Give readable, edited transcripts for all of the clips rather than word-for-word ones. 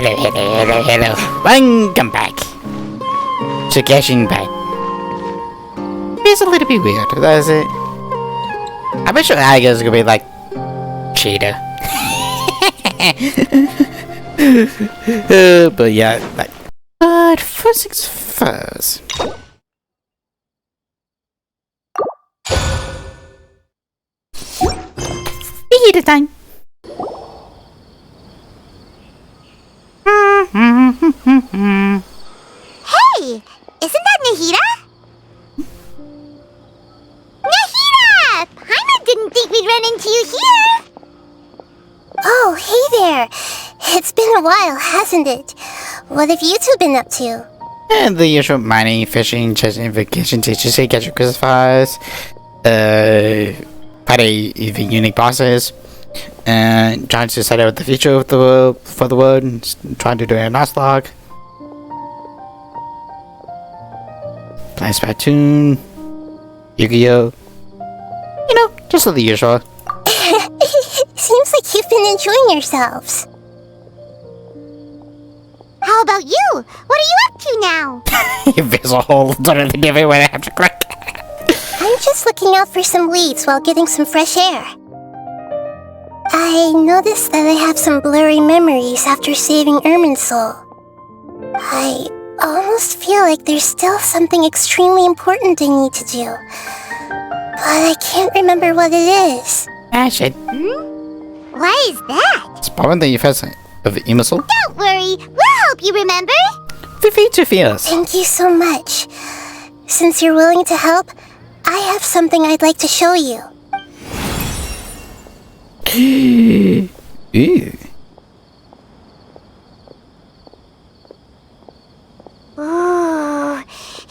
hello. Welcome back to Getting Back. It's a little bit weird, does it? I bet your Aga's gonna be like cheetah. But yeah, like. But first things first. Nahida time. Hey, isn't that Nahida? Nahida! Paimon didn't think we'd run into you here. Oh, hey there. It's been a while, hasn't it? What have you two been up to? And the usual mining, fishing, chasing vacation teachers, catch your crucifix, fight the unique bosses, and trying to set out the future of the world for the world, and trying to do a nice log. Playing Splatoon, Yu-Gi-Oh! You know, just the usual. Seems like you've been enjoying yourselves. How about you? What are you up to now? There's a whole totally different way I have to click. I'm just looking out for some leads while getting some fresh air. I noticed that I have some blurry memories after saving Ermin's soul. I almost feel like there's still something extremely important I need to do. But I can't remember what it is. Shit. What is that? It's probably the effects of the emo soul. Don't worry, we'll help you remember. Feel free to feel us. Thank you so much. Since you're willing to help, I have something I'd like to show you. Ew. Ooh,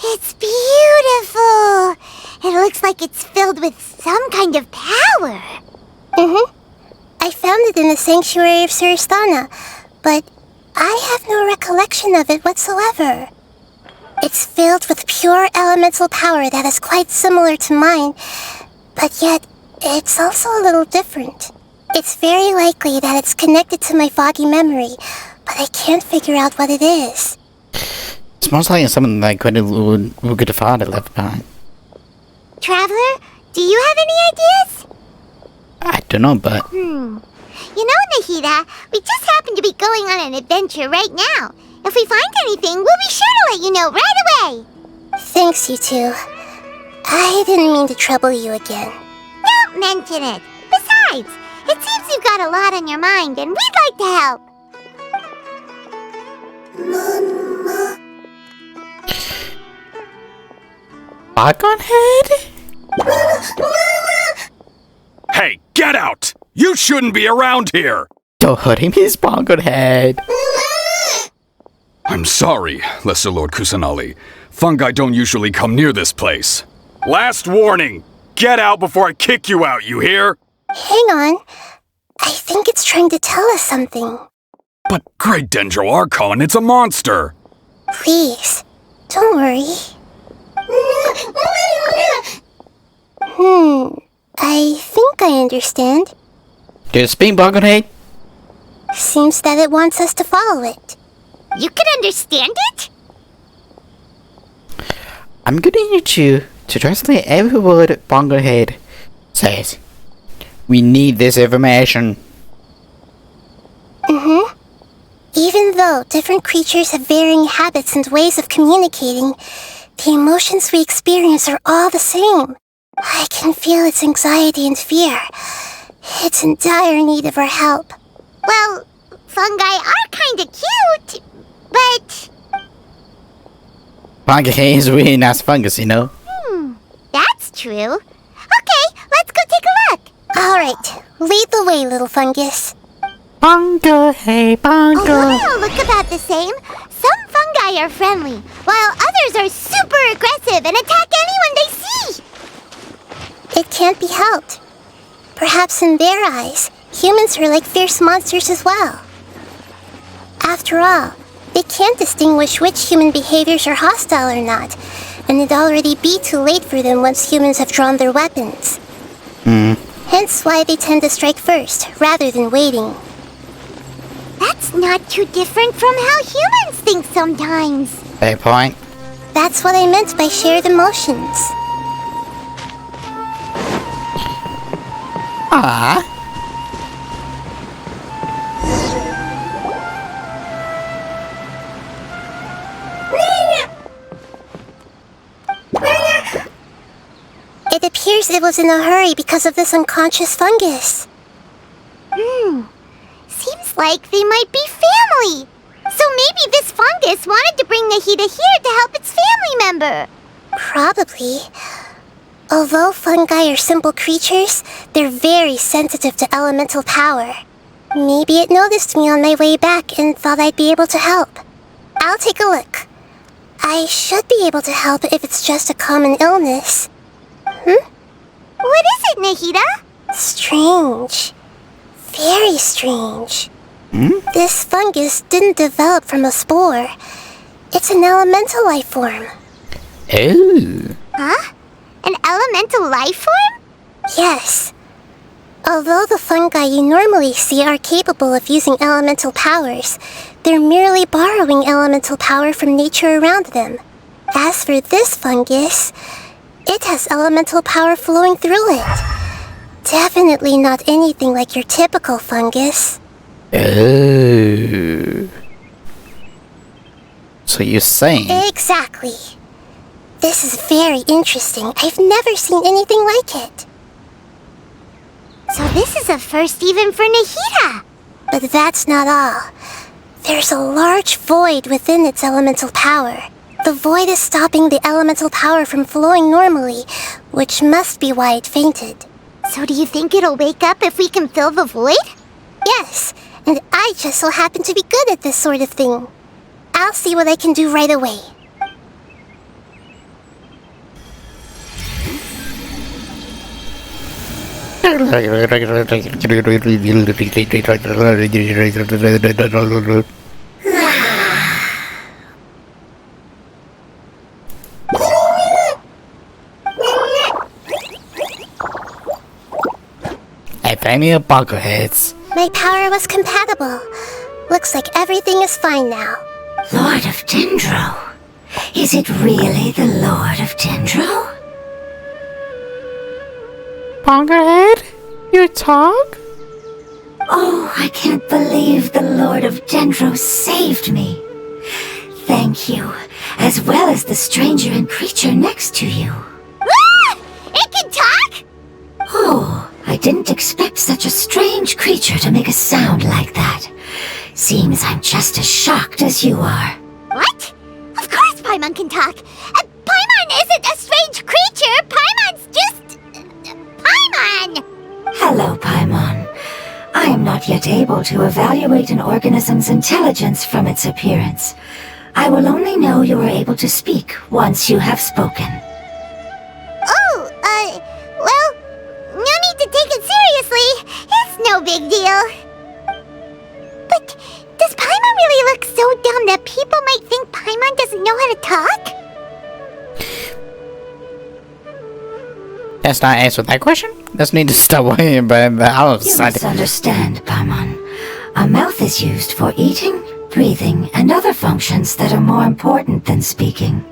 it's beautiful. It looks like it's filled with some kind of power. I found it in the sanctuary of Suristana, but I have no recollection of it whatsoever. It's filled with pure elemental power that is quite similar to mine, but yet it's also a little different. It's very likely that it's connected to my foggy memory, but I can't figure out what it is. It's most likely something like what good father left behind. Traveler, do you have any ideas? I don't know, but... You know, Nahida, we just happen to be going on an adventure right now. If we find anything, we'll be sure to let you know right away. Thanks, you two. I didn't mean to trouble you again. Don't mention it. Besides, it seems you've got a lot on your mind, and we'd like to help. Boggle head? Hey, get out! You shouldn't be around here! Don't hurt him, he's Boggle head. I'm sorry, Lesser Lord Kusanali. Fungi don't usually come near this place. Last warning! Get out before I kick you out, you hear? Hang on. I think it's trying to tell us something. But Great Dendro Archon, it's a monster! Please, don't worry. I think I understand. Do you speak, Boggle head? Seems that it wants us to follow it. You can understand it? I'm gonna need you to translate every word Boggle head says. We need this information. Even though different creatures have varying habits and ways of communicating, the emotions we experience are all the same. I can feel its anxiety and fear. It's in dire need of our help. Well, fungi are kinda cute, but... Boggle head is really nice fungus, you know? That's true. Okay, let's go take a look. All right, lead the way, little fungus. Boggle head, Boggle. Although they all look about the same, some fungi are friendly, while others are super aggressive and attack anyone they see. It can't be helped. Perhaps in their eyes, humans are like fierce monsters as well. After all, they can't distinguish which human behaviors are hostile or not, and it'd already be too late for them once humans have drawn their weapons. Hence why they tend to strike first, rather than waiting. That That's not too different from how humans think sometimes. Fair point. That's what I meant by shared emotions. Ah. It appears it was in a hurry because of this unconscious fungus. Seems like they might be family. So maybe this fungus wanted to bring Nahida here to help its family member. Probably. Although fungi are simple creatures, they're very sensitive to elemental power. Maybe it noticed me on my way back and thought I'd be able to help. I'll take a look. I should be able to help if it's just a common illness. What is it, Nahida? Strange. Very strange. This fungus didn't develop from a spore. It's an elemental life form. Ooh. Huh? An elemental life form? Yes. Although the fungi you normally see are capable of using elemental powers, they're merely borrowing elemental power from nature around them. As for this fungus, it has elemental power flowing through it. Definitely not anything like your typical fungus. Ooh. So you're saying... Exactly. This is very interesting. I've never seen anything like it. So this is a first even for Nahida. But that's not all. There's a large void within its elemental power. The void is stopping the elemental power from flowing normally, which must be why it fainted. So do you think it'll wake up if we can fill the void? Yes, and I just so happen to be good at this sort of thing. I'll see what I can do right away. Hey, family of buggerheads. My power was compatible. Looks like everything is fine now. Lord of Dendro? Is it really the Lord of Dendro? Buggerhead? You talk? Oh, I can't believe the Lord of Dendro saved me. Thank you, as well as the stranger and creature next to you. Ah! It can talk? Oh, I didn't expect such a strange creature to make a sound like that. Seems I'm just as shocked as you are. What? Of course Paimon can talk. Paimon isn't a strange creature. Paimon's just... Paimon! Hello, Paimon. I am not yet able to evaluate an organism's intelligence from its appearance. I will only know you are able to speak once you have spoken. Oh, well, no need to take it seriously. It's no big deal. But does Paimon really look so dumb that people might think Paimon doesn't know how to talk? That's not answer that question. Let's need to stop worrying about the You must understand, Paimon. A mouth is used for eating, breathing, and other functions that are more important than speaking.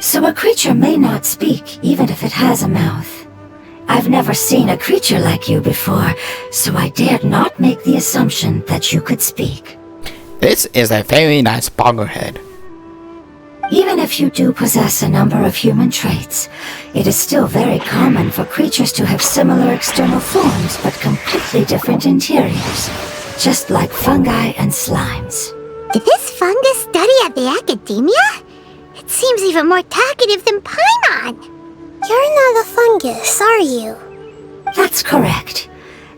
So a creature may not speak even if it has a mouth. I've never seen a creature like you before, so I dared not make the assumption that you could speak. This is a very nice buggerhead. Even if you do possess a number of human traits, it is still very common for creatures to have similar external forms but completely different interiors, just like fungi and slimes. Did this fungus study at the academia? It seems even more talkative than Paimon. You're not a fungus, are you? That's correct.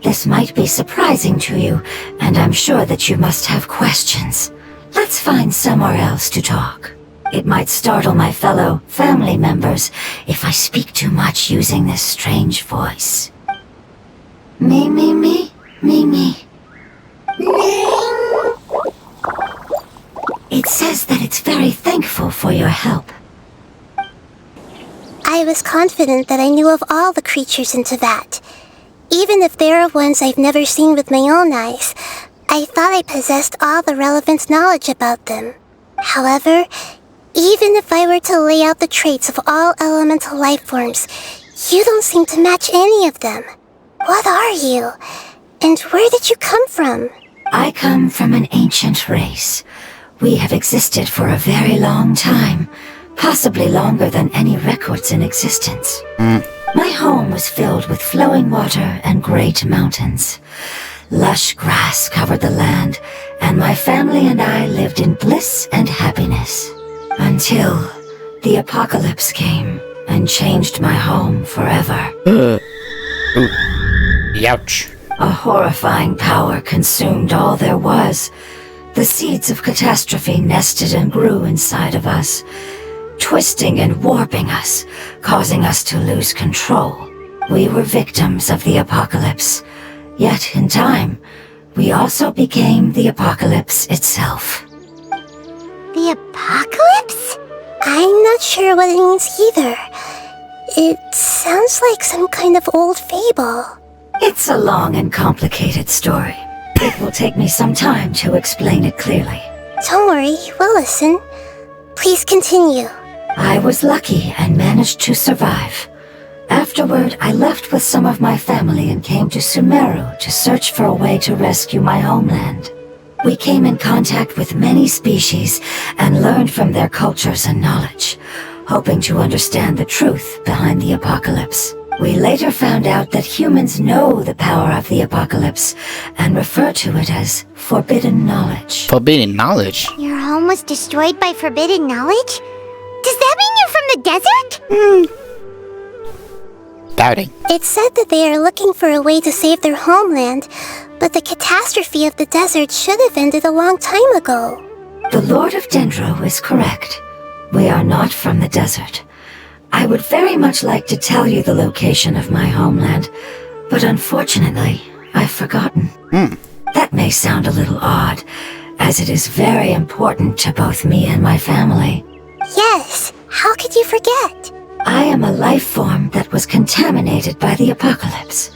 This might be surprising to you, and I'm sure that you must have questions. Let's find somewhere else to talk. It might startle my fellow family members if I speak too much using this strange voice. Me. It says that it's very thankful for your help. I was confident that I knew of all the creatures in Teyvat. Even if there are ones I've never seen with my own eyes, I thought I possessed all the relevant knowledge about them. However, even if I were to lay out the traits of all elemental life forms, you don't seem to match any of them. What are you? And where did you come from? I come from an ancient race. We have existed for a very long time, possibly longer than any records in existence. My home was filled with flowing water and great mountains. Lush grass covered the land, and my family and I lived in bliss and happiness. Until the apocalypse came and changed my home forever. Ouch. A horrifying power consumed all there was. The seeds of catastrophe nested and grew inside of us, twisting and warping us, causing us to lose control. We were victims of the apocalypse, yet in time, we also became the apocalypse itself. The apocalypse? I'm not sure what it means either. It sounds like some kind of old fable. It's a long and complicated story. It will take me some time to explain it clearly. Don't worry, we'll listen. Please continue. I was lucky and managed to survive. Afterward, I left with some of my family and came to Sumeru to search for a way to rescue my homeland. We came in contact with many species and learned from their cultures and knowledge, hoping to understand the truth behind the apocalypse. We later found out that humans know the power of the apocalypse and refer to it as forbidden knowledge. Forbidden knowledge? Your home was destroyed by forbidden knowledge? Does that mean you're from the desert? Doubting. It's said that they are looking for a way to save their homeland, but the catastrophe of the desert should have ended a long time ago. The Lord of Dendro is correct. We are not from the desert. I would very much like to tell you the location of my homeland, but unfortunately, I've forgotten. That may sound a little odd, as it is very important to both me and my family. Yes, how could you forget? I am a life form that was contaminated by the apocalypse.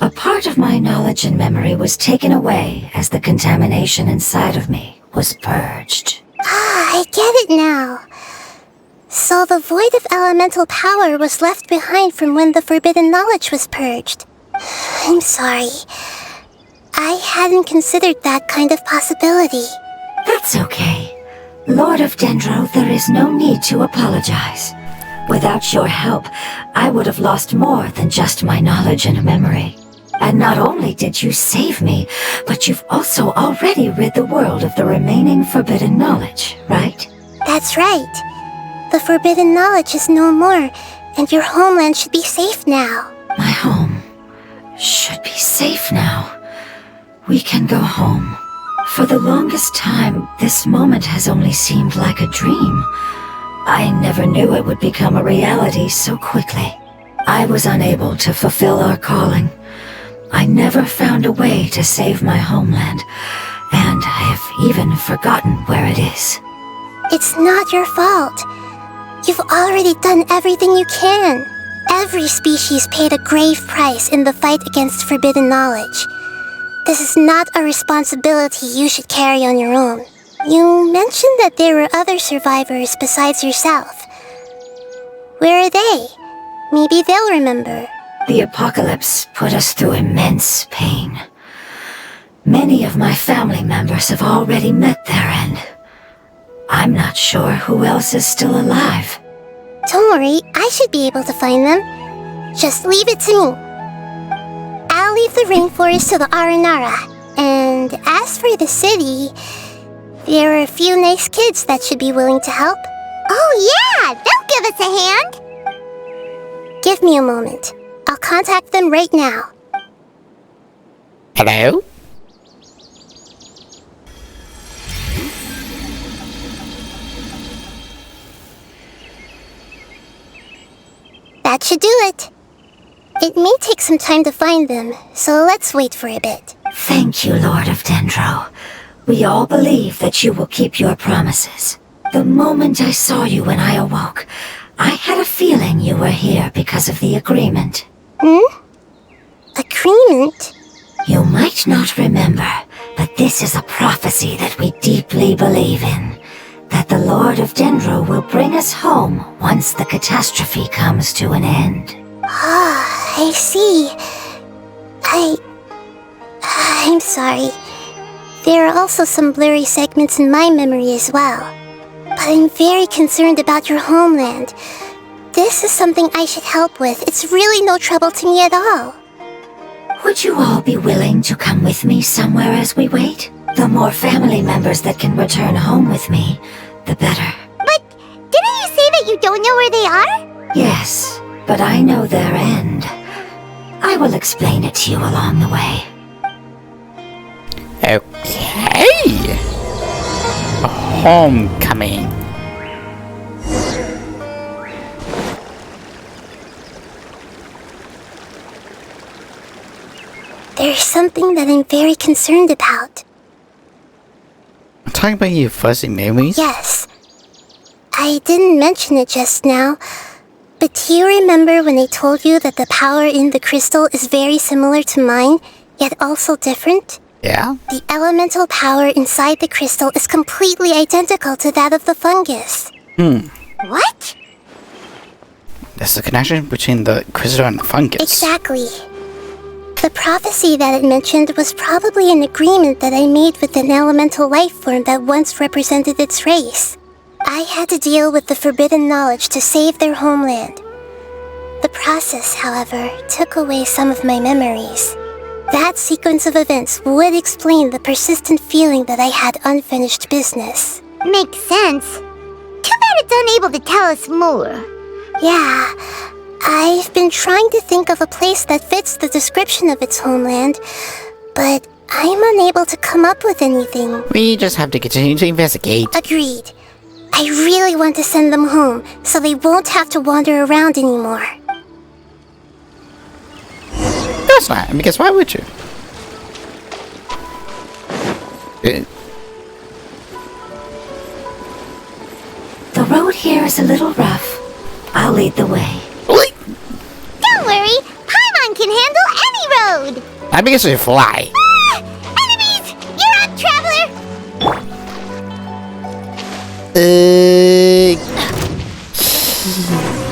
A part of my knowledge and memory was taken away as the contamination inside of me was purged. I get it now. So the void of elemental power was left behind from when the forbidden knowledge was purged. I'm sorry. I hadn't considered that kind of possibility. That's okay. Lord of Dendro, there is no need to apologize. Without your help, I would have lost more than just my knowledge and memory. And not only did you save me, but you've also already rid the world of the remaining forbidden knowledge, right? That's right. The forbidden knowledge is no more, and your homeland should be safe now. My home should be safe now. We can go home. For the longest time, this moment has only seemed like a dream. I never knew it would become a reality so quickly. I was unable to fulfill our calling. I never found a way to save my homeland, and I have even forgotten where it is. It's not your fault. You've already done everything you can. Every species paid a grave price in the fight against forbidden knowledge. This is not a responsibility you should carry on your own. You mentioned that there were other survivors besides yourself. Where are they? Maybe they'll remember. The apocalypse put us through immense pain. Many of my family members have already met their end. I'm not sure who else is still alive. Don't worry, I should be able to find them. Just leave it to me. I'll leave the rainforest to the Aranara. And as for the city, there are a few nice kids that should be willing to help. Oh yeah, they'll give us a hand. Give me a moment. I'll contact them right now. Hello? That should do it. It may take some time to find them, so let's wait for a bit. Thank you, Lord of Dendro. We all believe that you will keep your promises. The moment I saw you when I awoke, I had a feeling you were here because of the agreement. Agreement? You might not remember, but This is a prophecy that we deeply believe in. That the Lord of Dendro will bring us home once the catastrophe comes to an end. Ah, I see. I'm sorry. There are also some blurry segments in my memory as well. But I'm very concerned about your homeland. This is something I should help with. It's really no trouble to me at all. Would you all be willing to come with me somewhere as we wait? The more family members that can return home with me, the better. But didn't you say that you don't know where they are? Yes, but I know their end. I will explain it to you along the way. Okay. Homecoming. There's something that I'm very concerned about. Talking about your fuzzy memories? Yes. I didn't mention it just now, but do you remember when I told you that the power in the crystal is very similar to mine, yet also different? Yeah? The elemental power inside the crystal is completely identical to that of the fungus. What? There's a connection between the crystal and the fungus. Exactly. The prophecy that it mentioned was probably an agreement that I made with an elemental life form that once represented its race. I had to deal with the forbidden knowledge to save their homeland. The process, however, took away some of my memories. That sequence of events would explain the persistent feeling that I had unfinished business. Makes sense. Too bad it's unable to tell us more. Yeah, I've been trying to think of a place that fits the description of its homeland, but I'm unable to come up with anything. We just have to continue to investigate. Agreed. I really want to send them home, so they won't have to wander around anymore. That's not, because why would you? The road here is a little rough. I'll lead the way. Don't worry, Paimon can handle any road! I because you fly. Ah! Enemies! You're up, traveler!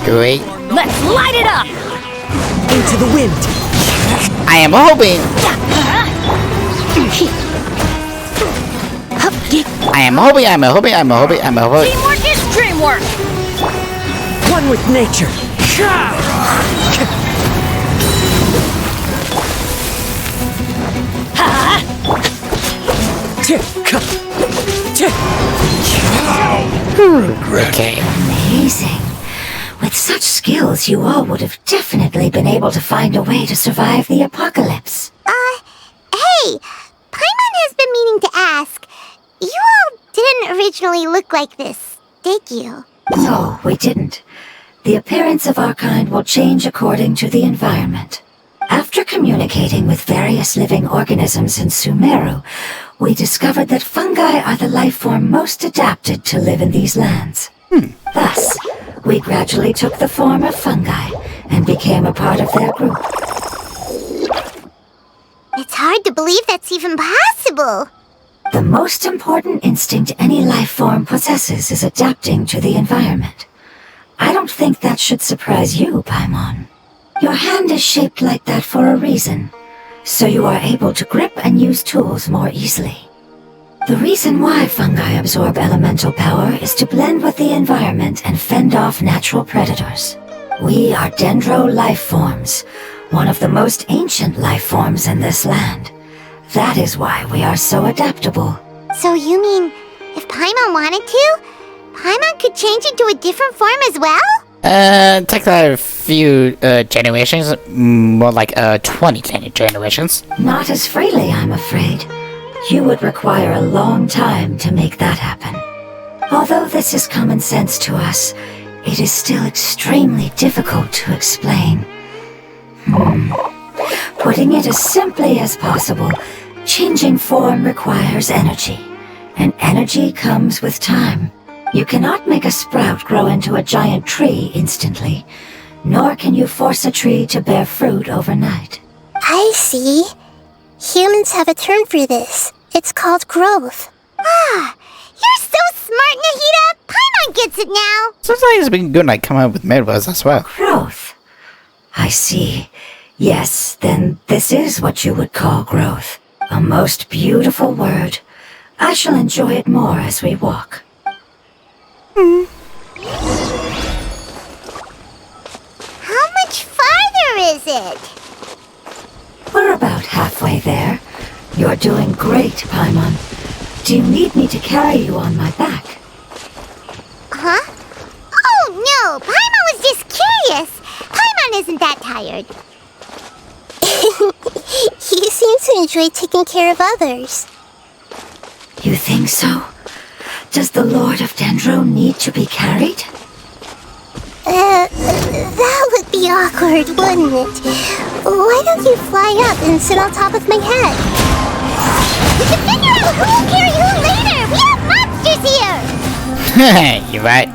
Great. Let's light it up! Into the wind. I am hoping. I'm hoping. Teamwork is dreamwork! One with nature. Okay. Amazing. With such skills, you all would have definitely been able to find a way to survive the apocalypse. Hey! Paimon has been meaning to ask. You all didn't originally look like this, did you? No, we didn't. The appearance of our kind will change according to the environment. After communicating with various living organisms in Sumeru, we discovered that fungi are the life form most adapted to live in these lands. Thus, we gradually took the form of fungi and became a part of their group. It's hard to believe that's even possible. The most important instinct any life form possesses is adapting to the environment. I don't think that should surprise you, Paimon. Your hand is shaped like that for a reason, so you are able to grip and use tools more easily. The reason why fungi absorb elemental power is to blend with the environment and fend off natural predators. We are dendro life forms, one of the most ancient life forms in this land. That is why we are so adaptable. So you mean, if Paimon wanted to, Paimon could change into a different form as well? Take a few generations, more like 20 generations. Not as freely, I'm afraid. You would require a long time to make that happen. Although this is common sense to us, it is still extremely difficult to explain. Putting it as simply as possible, changing form requires energy, and energy comes with time. You cannot make a sprout grow into a giant tree instantly, nor can you force a tree to bear fruit overnight. I see. Humans have a term for this. It's called growth. Ah, you're so smart, Nahida! Paimon gets it now! Sometimes it's been good like coming up with metaphors as well. Growth. I see. Yes, then this is what you would call growth. A most beautiful word. I shall enjoy it more as we walk. How much farther is it? We're about halfway there. You're doing great, Paimon. Do you need me to carry you on my back? Huh? Oh, no! Paimon was just curious! Paimon isn't that tired. You seem to enjoy taking care of others. You think so? Does the Lord of Dendro need to be carried? That would be awkward, wouldn't it? Why don't you fly up and sit on top of my head? We can figure out who will carry who later! We have monsters here! You're right.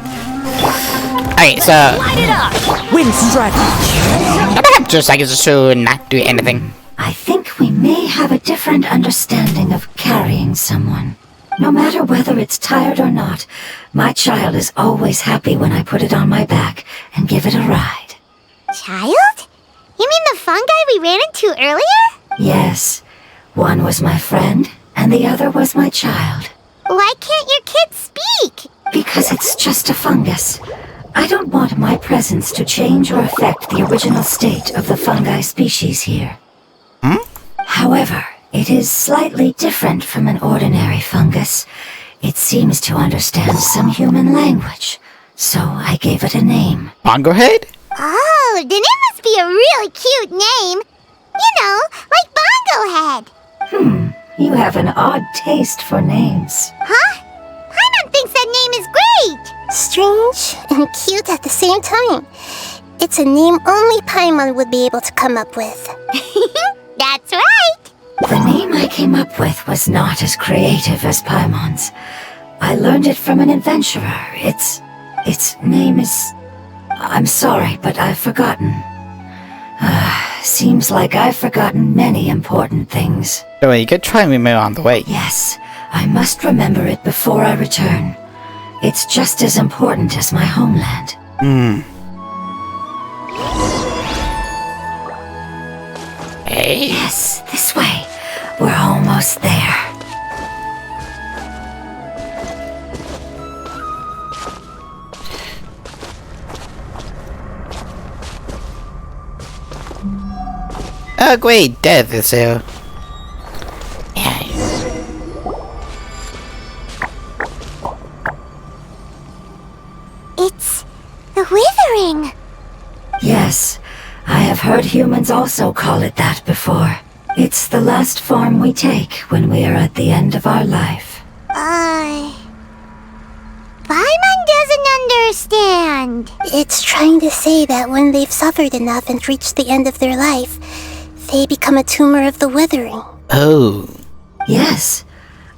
Okay, so Light it up! Wind strike! I'm gonna have 2 seconds to not do anything. I think we may have a different understanding of carrying someone. No matter whether it's tired or not, my child is always happy when I put it on my back and give it a ride. Child? You mean the fungi we ran into earlier? Yes, one was my friend and the other was my child. Why can't your kid speak? Because it's just a fungus. I don't want my presence to change or affect the original state of the fungi species here. However, it is slightly different from an ordinary fungus. It seems to understand some human language, so I gave it a name. Bongo head? Oh, then it must be a really cute name. You know, like Bongo Head. You have an odd taste for names. Huh? Paimon thinks that name is great. Strange and cute at the same time. It's a name only Paimon would be able to come up with. That's right. The name I came up with was not as creative as Paimon's. I learned it from an adventurer. Its name is... I'm sorry, but I've forgotten. Seems like I've forgotten many important things. So you could try and remember on the way. Yes, I must remember it before I return. It's just as important as my homeland. Hey. Yes, this way. We're almost there. Oh great, death is here. Yeah. It's the withering. Yes, I have heard humans also call it that before. It's the last form we take when we are at the end of our life. Paimon doesn't understand. It's trying to say that when they've suffered enough and reached the end of their life, they become a tumor of the withering. Oh. Yes,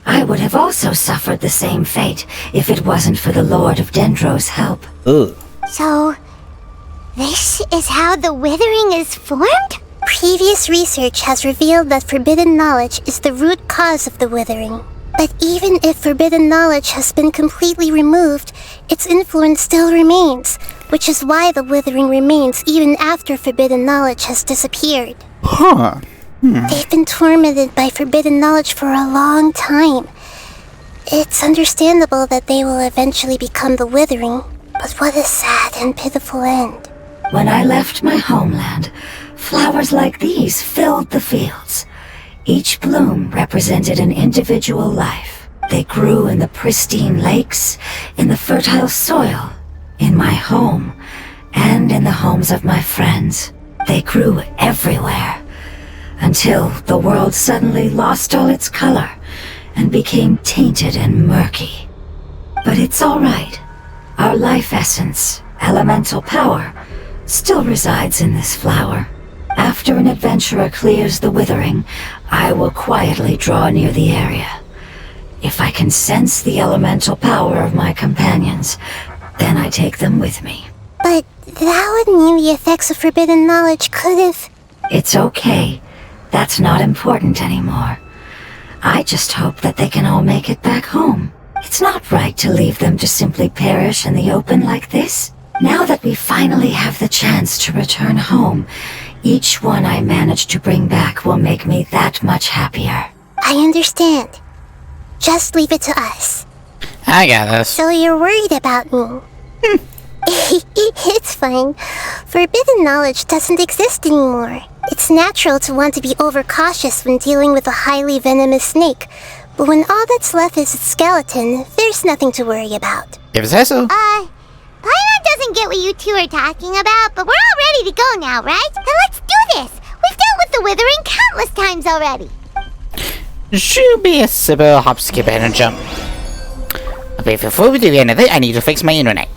I would have also suffered the same fate if it wasn't for the Lord of Dendro's help. Ooh. So, this is how the withering is formed? Previous research has revealed that forbidden knowledge is the root cause of the withering. But even if forbidden knowledge has been completely removed, its influence still remains, which is why the withering remains even after forbidden knowledge has disappeared. Huh. They've been tormented by forbidden knowledge for a long time. It's understandable that they will eventually become the withering, but what a sad and pitiful end. When I left my homeland, flowers like these filled the fields. Each bloom represented an individual life. They grew in the pristine lakes, in the fertile soil, in my home, and in the homes of my friends. They grew everywhere, until the world suddenly lost all its color and became tainted and murky. But it's all right. Our life essence, elemental power, still resides in this flower. After an adventurer clears the withering, I will quietly draw near the area. If I can sense the elemental power of my companions, then I take them with me. But that would mean the effects of forbidden knowledge could have... It's okay. That's not important anymore. I just hope that they can all make it back home. It's not right to leave them to simply perish in the open like this. Now that we finally have the chance to return home, each one I manage to bring back will make me that much happier. I understand. Just leave it to us. I got this. So you're worried about me? It's fine. Forbidden knowledge doesn't exist anymore. It's natural to want to be overcautious when dealing with a highly venomous snake. But when all that's left is its skeleton, there's nothing to worry about. If it says so. Paimon doesn't get what you two are talking about, but we're all ready to go now, right? Then let's do this! We've dealt with the withering countless times already! Should be a simple hop, skip, and a jump. But before we do anything, I need to fix my internet.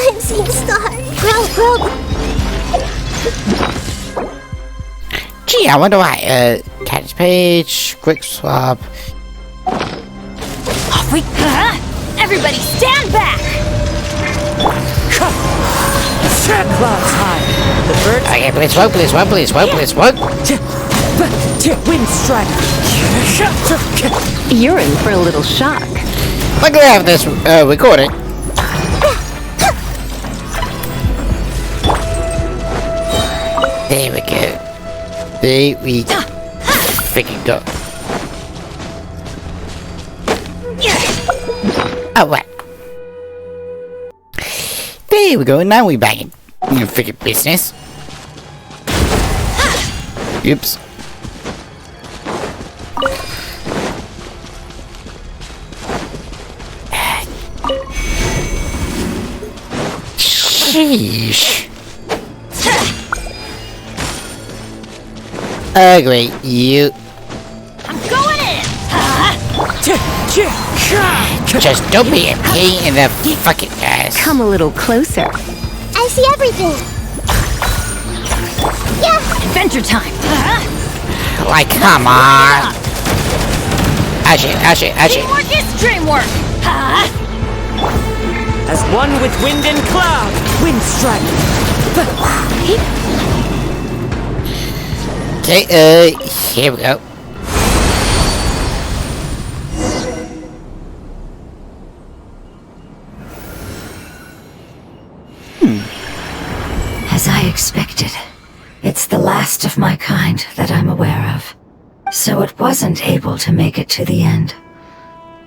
I'm seeing stars. Grow. Gee, I wonder why. Catch page, quick swap. Everybody stand back! Clouds high. The birds. Okay, please work. Wind strike. You're in for a little shock. Look at have this recording. There we go. There we freaking go. Oh, what? There we go. Now we back in freaking business. Oops. Sheesh. Great, you. I'm going in! Just don't be a pain in the fucking ass. Come a little closer. I see everything. Adventure time! Like, come on. Ash it. Teamwork is dreamwork! As one with wind and cloud. Wind strike. Okay, here we go. As I expected, it's the last of my kind that I'm aware of. So it wasn't able to make it to the end.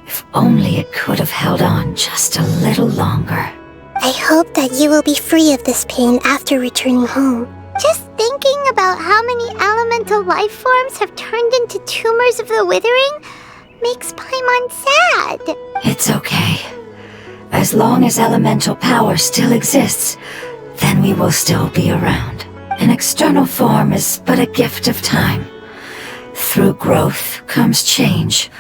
If only it could have held on just a little longer. I hope that you will be free of this pain after returning home. Just thinking about how many elemental life forms have turned into tumors of the withering makes Paimon sad. It's okay. As long as elemental power still exists, then we will still be around. An external form is but a gift of time. Through growth comes change,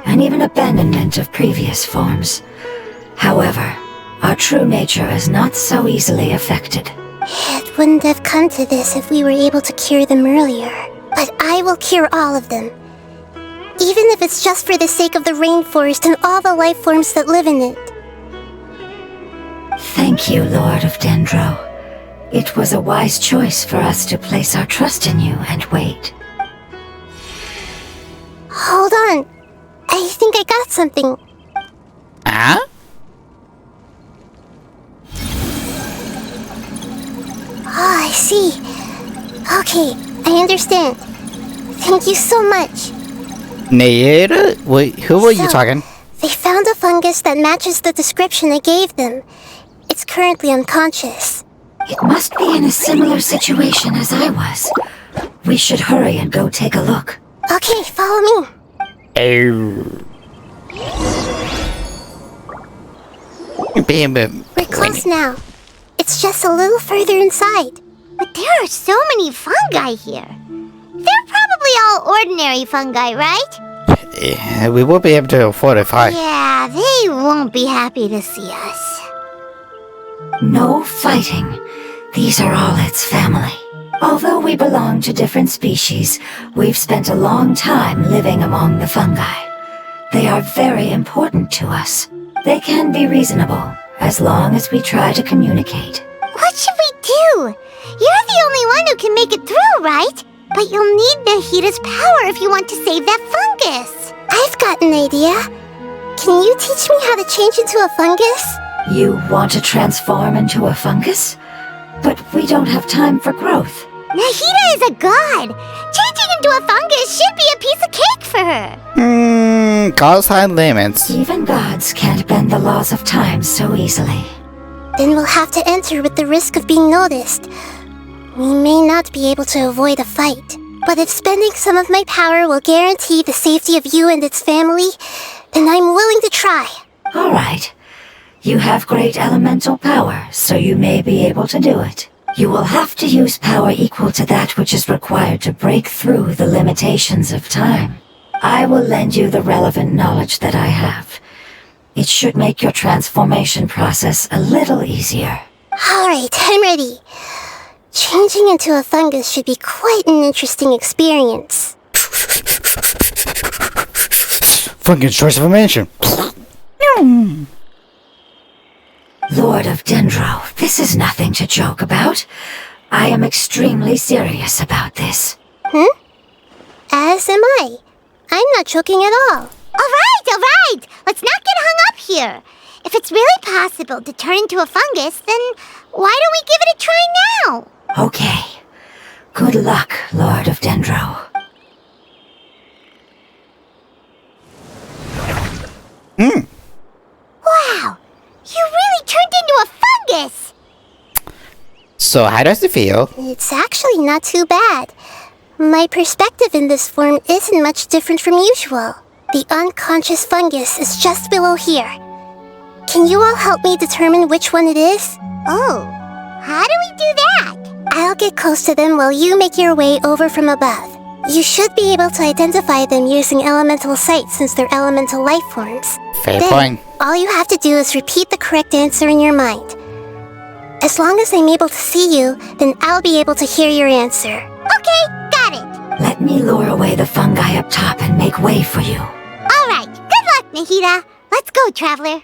and even abandonment of previous forms. However, our true nature is not so easily affected. It wouldn't have come to this if we were able to cure them earlier. But I will cure all of them. Even if it's just for the sake of the rainforest and all the life forms that live in it. Thank you, Lord of Dendro. It was a wise choice for us to place our trust in you and wait. Hold on. I think I got something. Huh? Oh, I see. Okay, I understand. Thank you so much. Nahida? Wait, who were you So, talking? They found a fungus that matches the description I gave them. It's currently unconscious. It must be in a similar situation as I was. We should hurry and go take a look. Okay, follow me. We're close now. It's just a little further inside. But there are so many fungi here. They're probably all ordinary fungi, right? We won't be able to fortify. Yeah, they won't be happy to see us. No fighting. These are all its family. Although we belong to different species, we've spent a long time living among the fungi. They are very important to us. They can be reasonable, as long as we try to communicate. What should we do? You're the only one who can make it through, right? But you'll need Nahida's power if you want to save that fungus. I've got an idea. Can you teach me how to change into a fungus? You want to transform into a fungus? But we don't have time for growth. Nahida is a god. Changing into a fungus should be a piece of cake for her. Gods had limits. Even gods can't bend the laws of time so easily. Then we'll have to enter with the risk of being noticed. We may not be able to avoid a fight, but if spending some of my power will guarantee the safety of you and its family, then I'm willing to try. All right. You have great elemental power, so you may be able to do it. You will have to use power equal to that which is required to break through the limitations of time. I will lend you the relevant knowledge that I have. It should make your transformation process a little easier. Alright, I'm ready. Changing into a fungus should be quite an interesting experience. Fungus choice of a mansion. Lord of Dendro, this is nothing to joke about. I am extremely serious about this. As am I. I'm not joking at all. Alright. Let's not get hung up here. If it's really possible to turn into a fungus, then why don't we give it a try now? Okay. Good luck, Lord of Dendro. Wow! You really turned into a fungus! So how does it feel? It's actually not too bad. My perspective in this form isn't much different from usual. The unconscious fungus is just below here. Can you all help me determine which one it is? Oh, how do we do that? I'll get close to them while you make your way over from above. You should be able to identify them using elemental sight since they're elemental life forms. Fair Then, point. all you have to do is repeat the correct answer in your mind. As long as I'm able to see you, then I'll be able to hear your answer. Okay, got it. Let me lure away the fungi up top and make way for you. Alright, good luck, Nahida. Let's go, Traveler.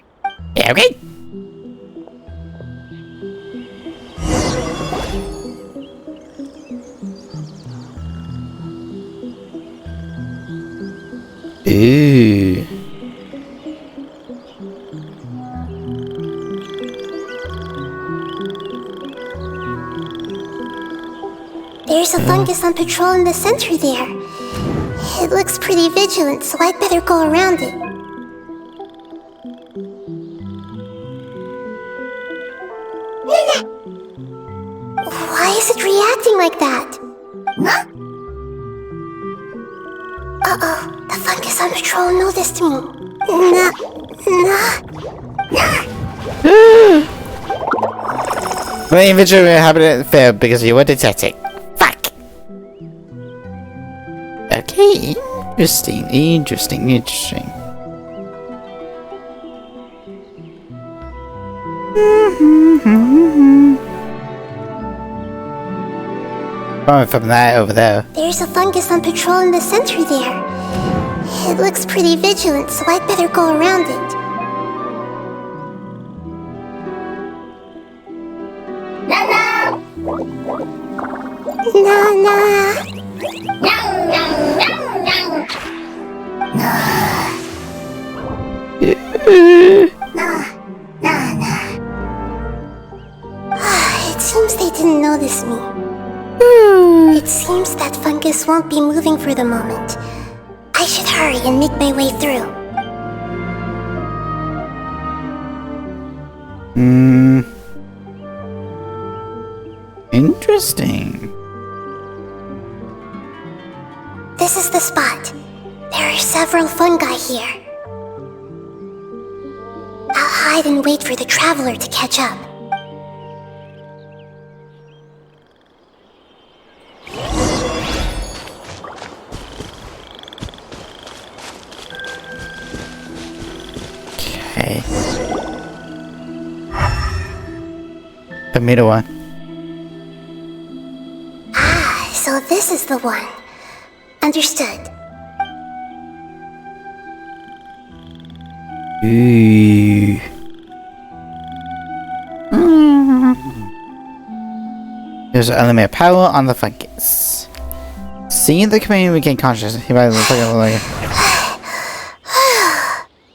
Yeah, okay. Ooh. There's a fungus on patrol in the center there. It looks pretty vigilant, so I'd better go around it. Why is it reacting like that? Uh-oh, the fungus on patrol noticed me. My inventory habitat failed because you were detected. Fuck. Okay, interesting. Coming from that over there. There's a fungus on patrol in the center there. It looks pretty vigilant, so I'd better go around it. It seems they didn't notice me. It seems that fungus won't be moving for the moment. I should hurry and make my way through. Interesting. This is the spot. There are several fungi here. I'll hide and wait for the traveler to catch up. Okay. The middle one. Ah, so this is the one. Understood. Ooh. There's unlimited power on the fungus. Seeing the community regain consciousness, he might look like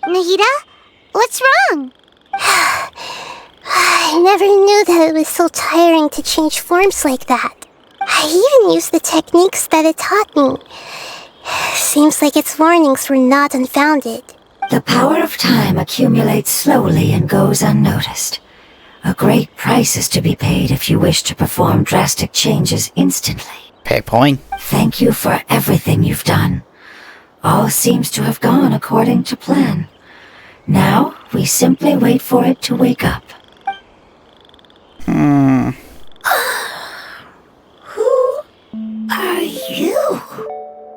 Nahida? What's wrong? I never knew that it was so tiring to change forms like that. I even used the techniques that it taught me. Seems like its warnings were not unfounded. The power of time accumulates slowly and goes unnoticed. A great price is to be paid if you wish to perform drastic changes instantly. pay point. Thank you for everything you've done. All seems to have gone according to plan. Now, we simply wait for it to wake up. Who are you?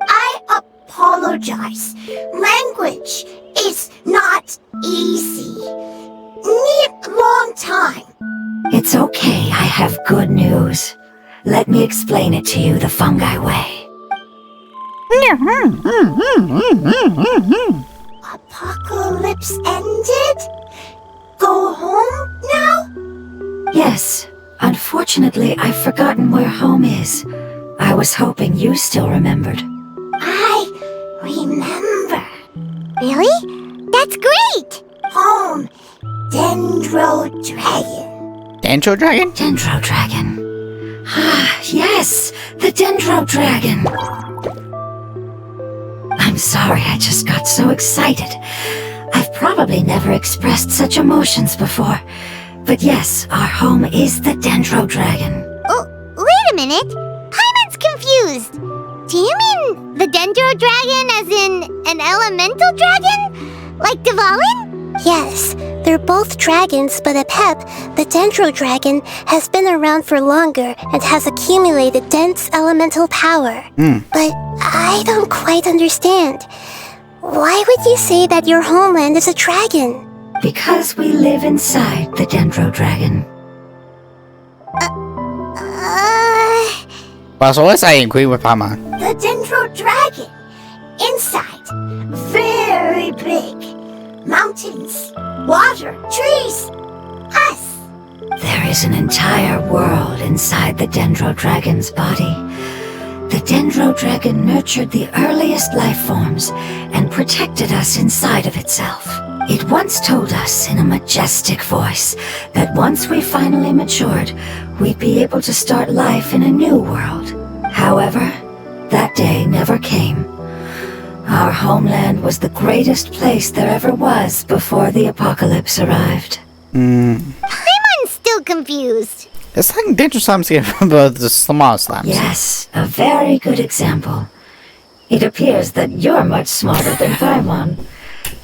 I apologize. Language is not easy. Need long time. It's okay, I have good news. Let me explain it to you the fungi way. Apocalypse ended? Go home now? Yes, unfortunately I've forgotten where home is. I was hoping you still remembered. I remember. Really? That's great! Home. Dendro Dragon. Dendro Dragon? Dendro Dragon. Ah, yes, the Dendro Dragon. I'm sorry, I just got so excited. I've probably never expressed such emotions before. But yes, our home is the Dendro Dragon. Oh, wait a minute. Paimon's confused. Do you mean the Dendro Dragon as in an elemental dragon? Like Dvalin? Yes, they're both dragons, but Apep, the Dendro Dragon, has been around for longer and has accumulated dense elemental power. But I don't quite understand. Why would you say that your homeland is a dragon? Because we live inside the Dendro Dragon. Well, so let's say agree with Paimon. The Dendro Dragon. Inside. Very big. Mountains. Water. Trees. Us. There is an entire world inside the Dendro Dragon's body. The Dendro Dragon nurtured the earliest life forms and protected us inside of itself. It once told us in a majestic voice that once we finally matured, we'd be able to start life in a new world. However, that day never came. Our homeland was the greatest place there ever was before the apocalypse arrived. Paimon's still confused. It's like Dendro Slimes get from both the small slimes. Yes, a very good example. It appears that you're much smarter than Paimon.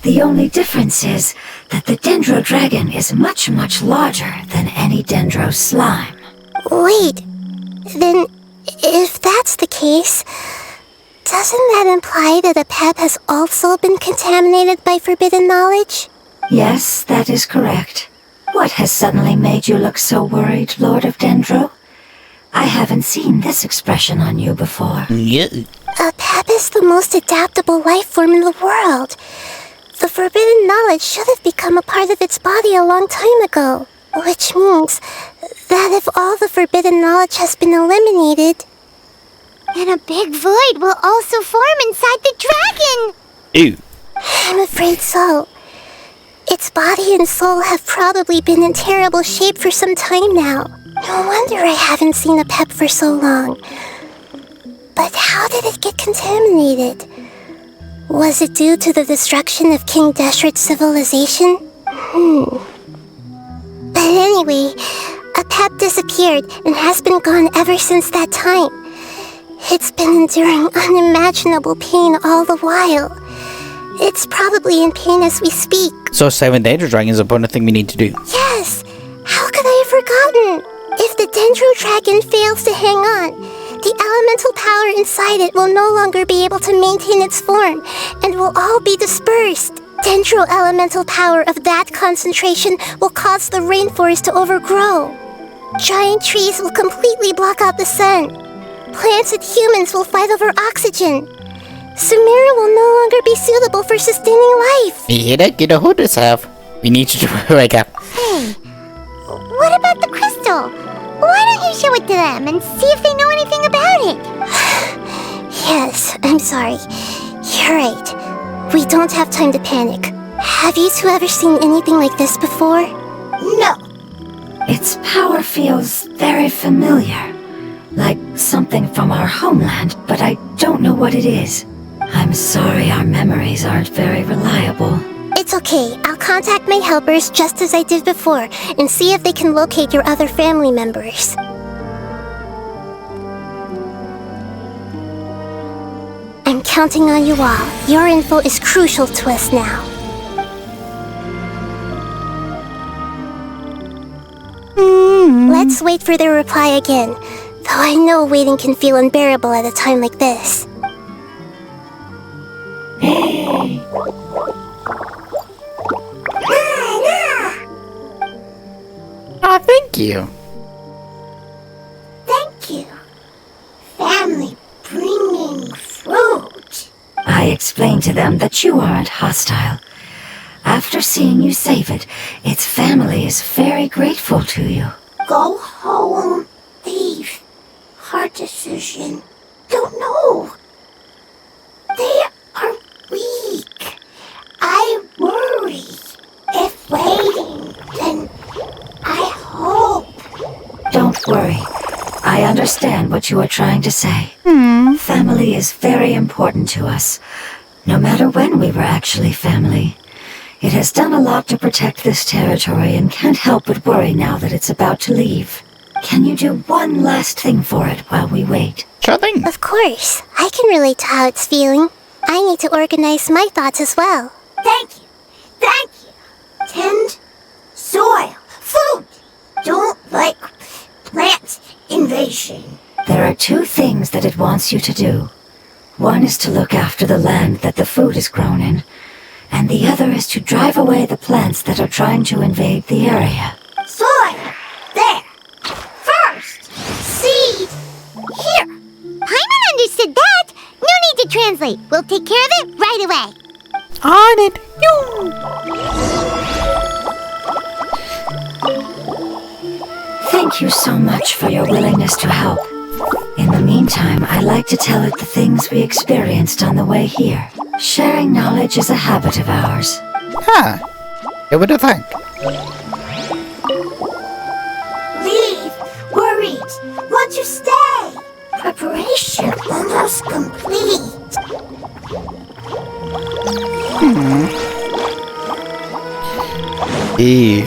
The only difference is that the Dendro Dragon is much, much larger than any Dendro slime. Wait, then if that's the case, doesn't that imply that Apep has also been contaminated by forbidden knowledge? Yes, that is correct. What has suddenly made you look so worried, Lord of Dendro? I haven't seen this expression on you before. Yeah. Apep is the most adaptable life form in the world. The forbidden knowledge should have become a part of its body a long time ago. Which means that if all the forbidden knowledge has been eliminated, And a big void will also form inside the dragon! Ew. I'm afraid so. Its body and soul have probably been in terrible shape for some time now. No wonder I haven't seen Apep for so long. But how did it get contaminated? Was it due to the destruction of King Deshret's civilization? But anyway, Apep disappeared and has been gone ever since that time. It's been enduring unimaginable pain all the while. It's probably in pain as we speak. So saving Dendro Dragon is a important thing we need to do. Yes! How could I have forgotten? If the Dendro Dragon fails to hang on, the elemental power inside it will no longer be able to maintain its form and will all be dispersed. Dendro elemental power of that concentration will cause the rainforest to overgrow. Giant trees will completely block out the sun. Plants and humans will fight over oxygen. Sumeru will no longer be suitable for sustaining life. Nahida, get a hold of yourself. We need you to wake up. Hey, what about the crystal? Why Why don't you show it to them and see if they know anything about it? Yes, I'm sorry. You're right. We don't have time to panic. Have you two ever seen anything like this before? No. Its power feels very familiar. Like something from our homeland, but I don't know what it is. I'm sorry our memories aren't very reliable. It's okay. I'll contact my helpers just as I did before and see if they can locate your other family members. I'm counting on you all. Your info is crucial to us now. Let's wait for their reply again, though I know waiting can feel unbearable at a time like this. Oh, thank you. Thank you. Family bringing fruit. I explained to them that you aren't hostile. After seeing you save it, its family is very grateful to you. Go home, leave. Hard decision. Don't know. They are weak. I worry. If waiting, then I hope. Don't worry. I understand what you are trying to say. Family is very important to us, no matter when we were actually family. It has done a lot to protect this territory and can't help but worry now that it's about to leave. Can you do one last thing for it while we wait? Sure thing. Of course. I can relate to how it's feeling. I need to organize my thoughts as well. Thank you. Thank you. Tend soil. Food. Don't like plant invasion. There are two things that it wants you to do. One is to look after the land that the food is grown in, and the other is to drive away the plants that are trying to invade the area. Soil. There. First. Seed. Here. Paimon understood that. No need to translate. We'll take care of it right away. On it. Thank you so much for your willingness to help. In the meantime, I'd like to tell it the things we experienced on the way here. Sharing knowledge is a habit of ours. Huh. Who would have thunk? Leave. Worried. Want to stay. Preparation almost complete. Ew.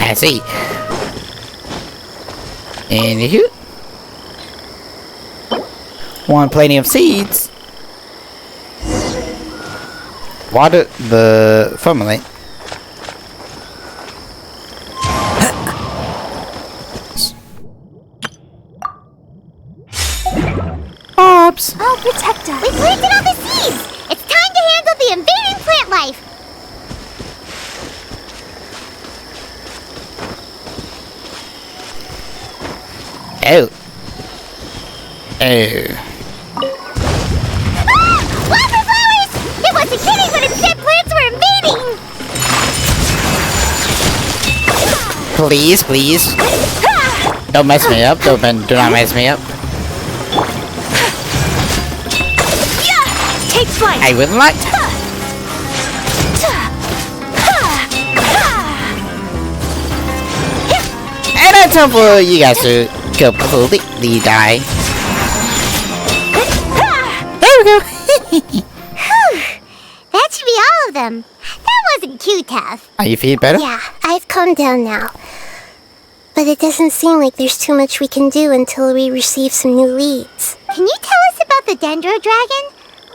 I see. And you want plenty of seeds. Water the family. Ops. I'll protect us. We planted all the seeds. It's time to handle the invading plant life. Oh. Oh. Wildflowers! It wasn't kidding when it said plants were invading! Please, please. Don't mess me up. Do not mess me up. Take flight! I wouldn't like. And it's time for you guys to completely die. There we go. That should be all of them. That wasn't too tough. Are you feeling better? Yeah, I've calmed down now. But it doesn't seem like there's too much we can do until we receive some new leads. Can you tell us about the Dendro Dragon?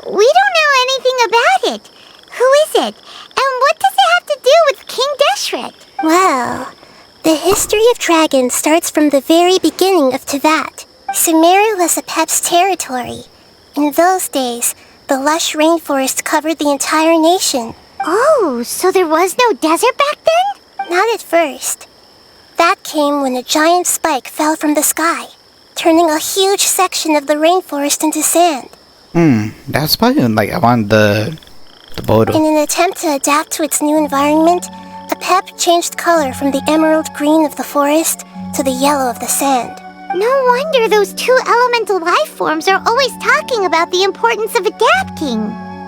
We don't know anything about it. Who is it? And what does it have to do with King Deshret? Well, the history of dragons starts from the very beginning of Tevat. Sumeru was Apep's territory. In those days, the lush rainforest covered the entire nation. Oh, so there was no desert back then? Not at first. That came when a giant spike fell from the sky, turning a huge section of the rainforest into sand. That's probably like around the border. In an attempt to adapt to its new environment, a pep changed color from the emerald green of the forest to the yellow of the sand. No wonder those two elemental life forms are always talking about the importance of adapting.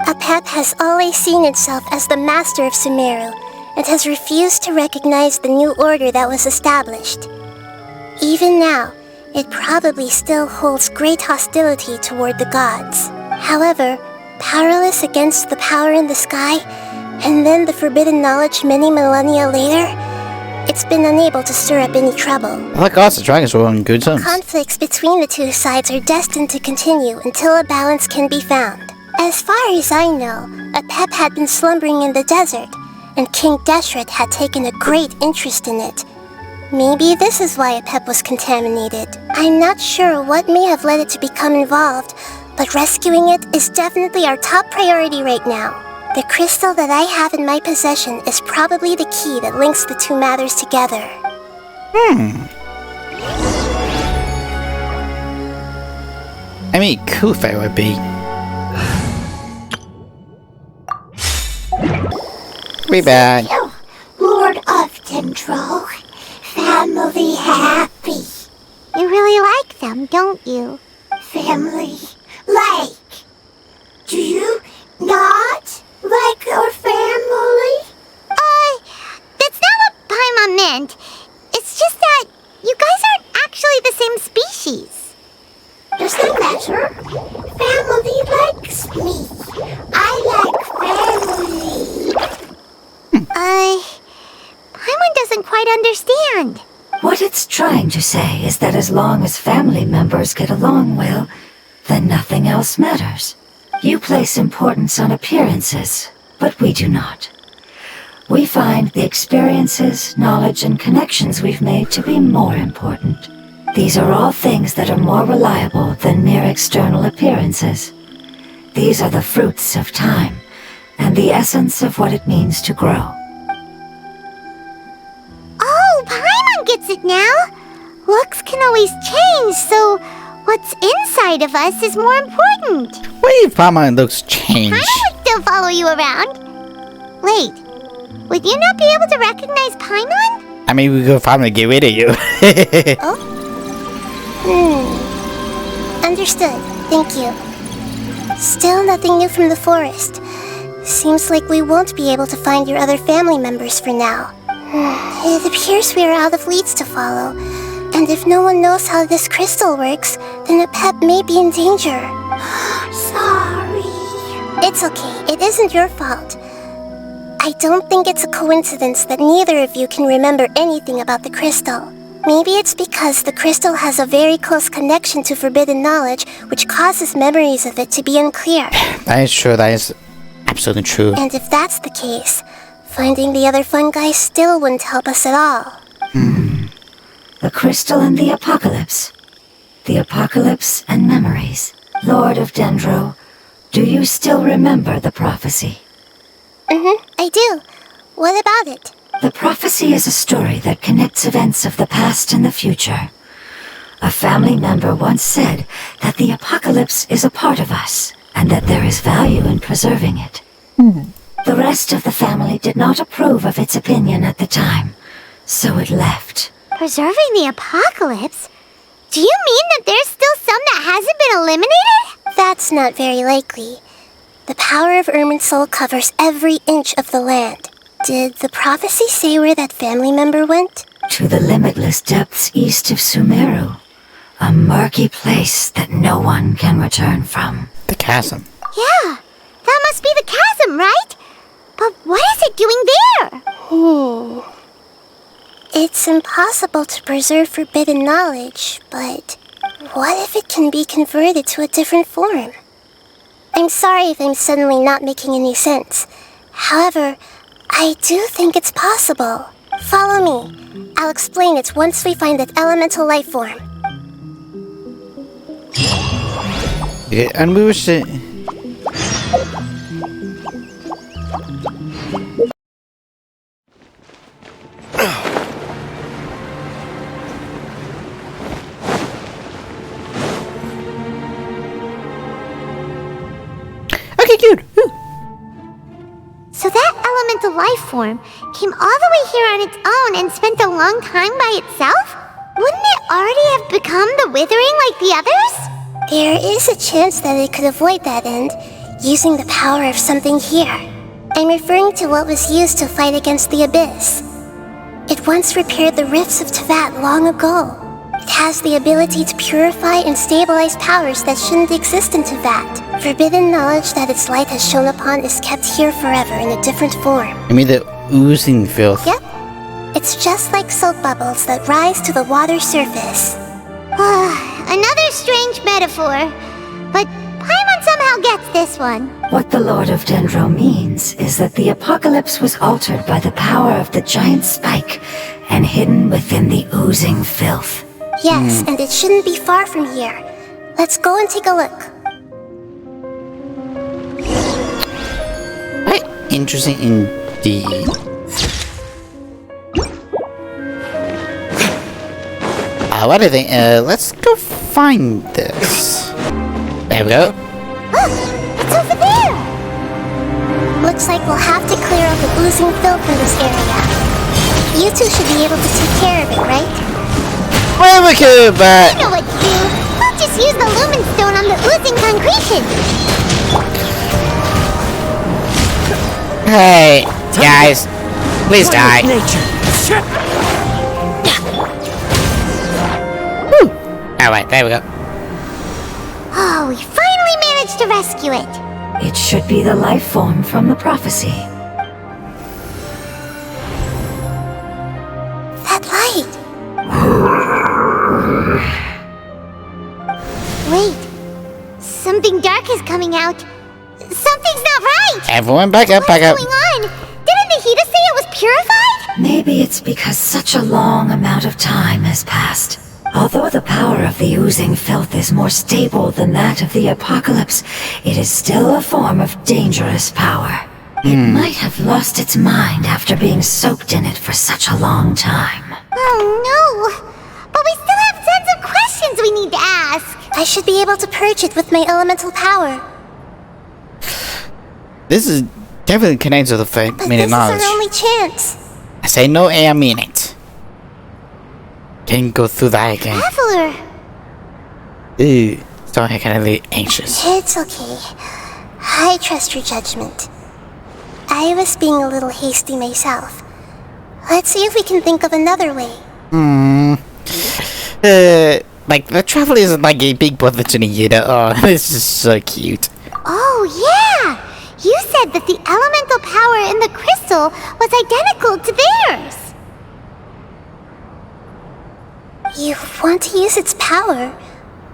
A pep has always seen itself as the master of Sumeru and has refused to recognize the new order that was established. Even now, it probably still holds great hostility toward the gods. However, powerless against the power in the sky, and then the forbidden knowledge many millennia later, it's been unable to stir up any trouble. I like us, the dragons were on good terms. Conflicts between the two sides are destined to continue until a balance can be found. As far as I know, a pep had been slumbering in the desert, and King Deshret had taken a great interest in it. Maybe this is why a pep was contaminated. I'm not sure what may have led it to become involved, but rescuing it is definitely our top priority right now. The crystal that I have in my possession is probably the key that links the two matters together. I mean, cool if it would be. We back. Lord of Dendro, family happy. You really like them, don't you? Family like. Do you not like your family? That's not what Paimon meant. It's just that you guys aren't actually the same species. Does that matter? Family likes me. I like family. Paimon doesn't quite understand. What it's trying to say is that as long as family members get along well, then nothing else matters. You place importance on appearances, but we do not. We find the experiences, knowledge, and connections we've made to be more important. These are all things that are more reliable than mere external appearances. These are the fruits of time, and the essence of what it means to grow. Oh, Paimon gets it now. Looks can always change, so what's inside of us is more important. What if Paimon looks changed? Paimon would still follow you around. Wait, would you not be able to recognize Paimon? I mean, we could finally get rid of you. Understood. Thank you. Still nothing new from the forest. Seems like we won't be able to find your other family members for now. It appears we are out of leads to follow. And if no one knows how this crystal works, then a pep may be in danger. Sorry. It's okay. It isn't your fault. I don't think it's a coincidence that neither of you can remember anything about the crystal. Maybe it's because the crystal has a very close connection to forbidden knowledge, which causes memories of it to be unclear. That is true. That is absolutely true. And if that's the case, finding the other fungi still wouldn't help us at all. The crystal and the apocalypse. The apocalypse and memories. Lord of Dendro, do you still remember the prophecy? I do. What about it? The prophecy is a story that connects events of the past and the future. A family member once said that the apocalypse is a part of us, and that there is value in preserving it. The rest of the family did not approve of its opinion at the time, so it left. Preserving the apocalypse? Do you mean that there's still some that hasn't been eliminated? That's not very likely. The power of Irminsul covers every inch of the land. Did the prophecy say where that family member went? To the limitless depths east of Sumeru. A murky place that no one can return from. The chasm. Yeah, that must be the chasm, right? But what is it doing there? It's impossible to preserve forbidden knowledge, but what if it can be converted to a different form? I'm sorry if I'm suddenly not making any sense. However, I do think it's possible. Follow me. I'll explain it once we find that elemental life form. Yeah, and we wish it. So that elemental life form came all the way here on its own and spent a long time by itself? Wouldn't it already have become the Withering like the others? There is a chance that it could avoid that end, using the power of something here. I'm referring to what was used to fight against the Abyss. It once repaired the rifts of Teyvat long ago. It has the ability to purify and stabilize powers that shouldn't exist in Teyvat. Forbidden knowledge that its light has shone upon is kept here forever in a different form. I mean the oozing filth. Yep. It's just like soap bubbles that rise to the water surface. Another strange metaphor, but Paimon somehow gets this one. What the Lord of Dendro means is that the apocalypse was altered by the power of the giant spike and hidden within the oozing filth. Yes, and it shouldn't be far from here. Let's go and take a look. Quite interesting indeed. What do you think? Let's go find this. There we go. It's over there! Looks like we'll have to clear out the oozing filth in this area. You two should be able to take care of it, right? Well, we could, but... I know what to do. I'll just use the Lumen Stone on the oozing concretion. Hey, guys. Please die. Nature. Alright, there we go. Oh, we finally managed to rescue it. It should be the life form from the prophecy. That light! Wait, something dark is coming out. Something's not right. Everyone back up, back up. What's going on? Didn't Nahida say it was purified? Maybe it's because such a long amount of time has passed. Although the power of the oozing filth is more stable than that of the apocalypse, it is still a form of dangerous power. It might have lost its mind after being soaked in it for such a long time. Oh no! But we still have tons of questions we need to ask. I should be able to purge it with my elemental power. This is definitely connected to the But meaning this knowledge. is our only chance. I say no, and I mean it. Didn't go through that again. Traveler! Ooh, starting to get a little anxious. It's okay. I trust your judgment. I was being a little hasty myself. Let's see if we can think of another way. Like, the traveler isn't like a big brother to Nahida. Oh, this is so cute. Oh yeah! You said that the elemental power in the crystal was identical to theirs. You want to use its power,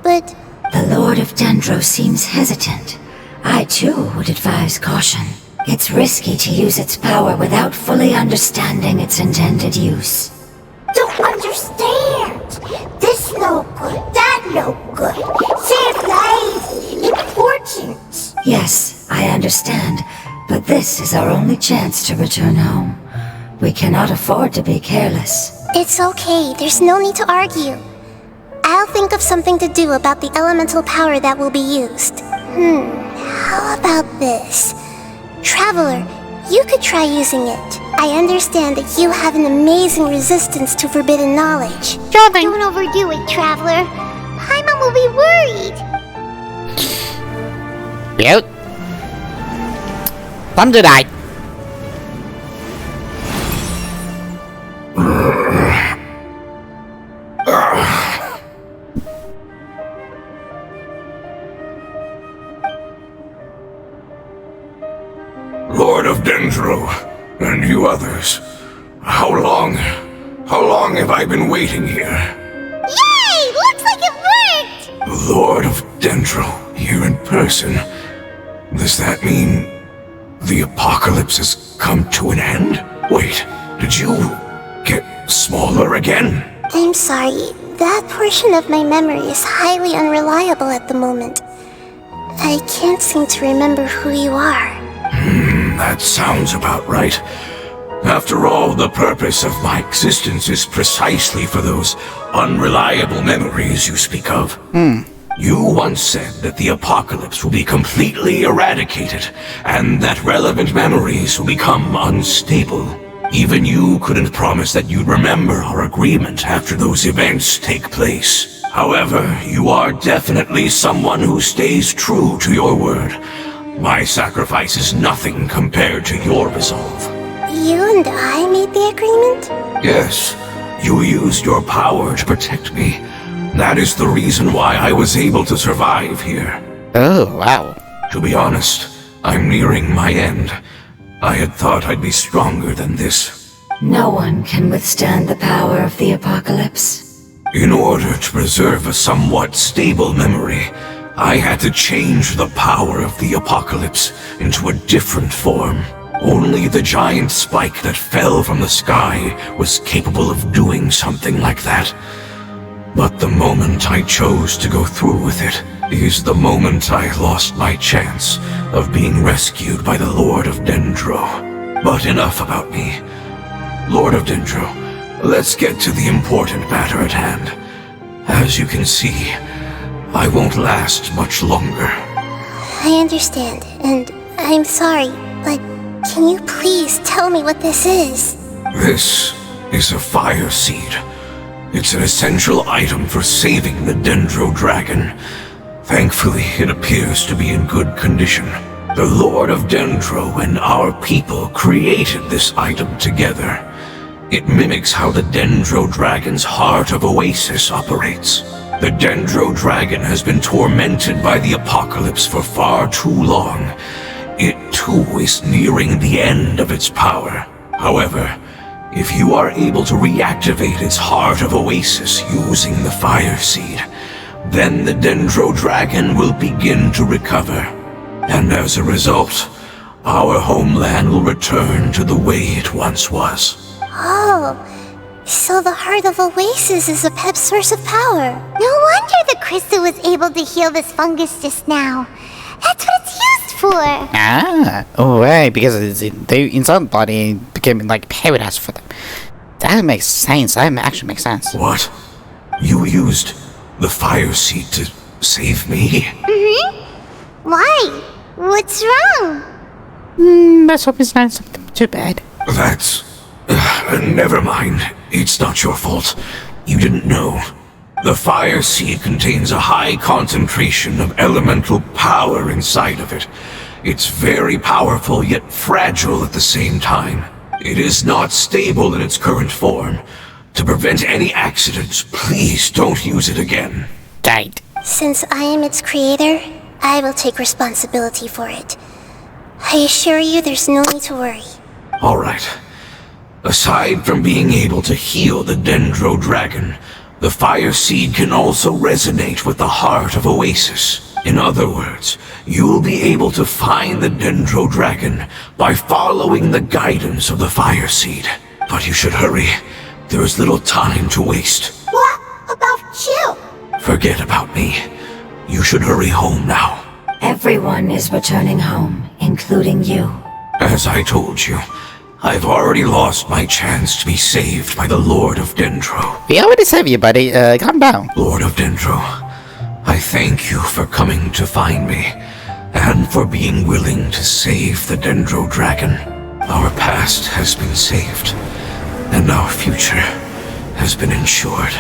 but The Lord of Dendro seems hesitant. I too would advise caution. It's risky to use its power without fully understanding its intended use. don't understand. This no good, that no good. Save lives, important. Yes, I understand, but this is our only chance to return home. We cannot afford to be careless. It's okay, there's no need to argue. I'll think of something to do about the elemental power that will be used. How about this? Traveler, you could try using it. I understand that you have an amazing resistance to forbidden knowledge. Don't overdo it, Traveler. Paimon will be worried. Yep. Time to die. Lord of Dendro, and you others, how long have I been waiting here? Yay! Looks like it worked! Lord of Dendro, here in person. Does that mean the apocalypse has come to an end? Wait, did you get smaller again? I'm sorry, that portion of my memory is highly unreliable at the moment. I can't seem to remember who you are. That sounds about right. After all, the purpose of my existence is precisely for those unreliable memories you speak of. You once said that the apocalypse will be completely eradicated, and that relevant memories will become unstable. Even you couldn't promise that you'd remember our agreement after those events take place. However, you are definitely someone who stays true to your word. My sacrifice is nothing compared to your resolve. You and I made the agreement? Yes, you used your power to protect me. That is the reason why I was able to survive here. Oh, wow. To be honest, I'm nearing my end. I had thought I'd be stronger than this. No one can withstand the power of the apocalypse. In order to preserve a somewhat stable memory, I had to change the power of the apocalypse into a different form. Only the giant spike that fell from the sky was capable of doing something like that. But the moment I chose to go through with it is the moment I lost my chance of being rescued by the Lord of Dendro. But enough about me. Lord of Dendro, let's get to the important matter at hand. As you can see, I won't last much longer. I understand, and I'm sorry, but can you please tell me what this is? This is a fire seed. It's an essential item for saving the Dendro Dragon. Thankfully, it appears to be in good condition. The Lord of Dendro and our people created this item together. It mimics how the Dendro Dragon's Heart of Oasis operates. The Dendro Dragon has been tormented by the apocalypse for far too long. It too is nearing the end of its power. However, if you are able to reactivate its Heart of Oasis using the Fire Seed, then the Dendro Dragon will begin to recover. And as a result, our homeland will return to the way it once was. Oh, so the Heart of Oasis is a pep source of power. No wonder the crystal was able to heal this fungus just now. That's what it's used for. Ah, oh right, because they inside the body became like paradise for them. That makes sense. That actually makes sense. What? You used the Fire Seed to save me? Mm-hmm. Why? What's wrong? Let's hope it's not something too bad. That's... never mind. It's not your fault. You didn't know. The Fire Seed contains a high concentration of elemental power inside of it. It's very powerful, yet fragile at the same time. It is not stable in its current form. To prevent any accidents, please don't use it again. Right. Since I am its creator, I will take responsibility for it. I assure you there's no need to worry. Alright. Aside from being able to heal the Dendro Dragon, the Fire Seed can also resonate with the Heart of Oasis. In other words, you'll be able to find the Dendro Dragon by following the guidance of the Fire Seed. But you should hurry. There is little time to waste. What about you? Forget about me. You should hurry home now. Everyone is returning home, including you. As I told you, I've already lost my chance to be saved by the Lord of Dendro. We already saved you, buddy. Calm down. Lord of Dendro, I thank you for coming to find me, and for being willing to save the Dendro Dragon. Our past has been saved, and our future has been ensured.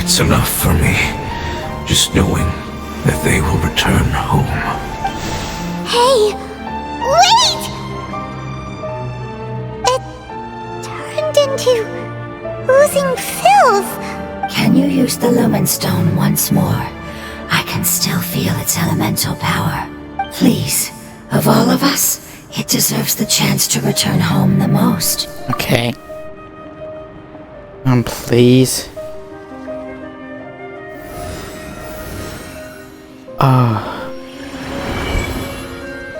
It's enough for me, just knowing that they will return home. Hey! Wait! It turned into oozing filth. Can you use the Lumen Stone once more? I can still feel its elemental power. Please, of all of us, it deserves the chance to return home the most. Okay. Please.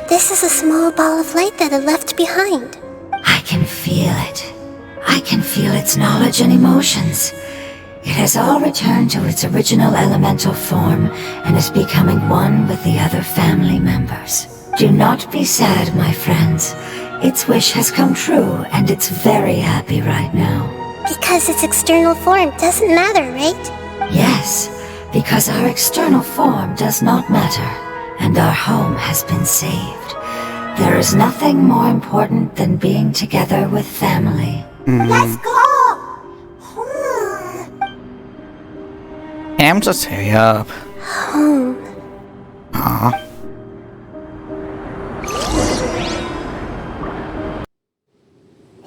This is a small ball of light that it left behind. I can feel it. I can feel its knowledge and emotions. It has all returned to its original elemental form and is becoming one with the other family members. Do not be sad, my friends. Its wish has come true, and it's very happy right now. Because its external form doesn't matter, right? Yes, Because our external form does not matter, and our home has been saved. There is nothing more important than being together with family. Let's go! Am, just hurry up. Home. Aw.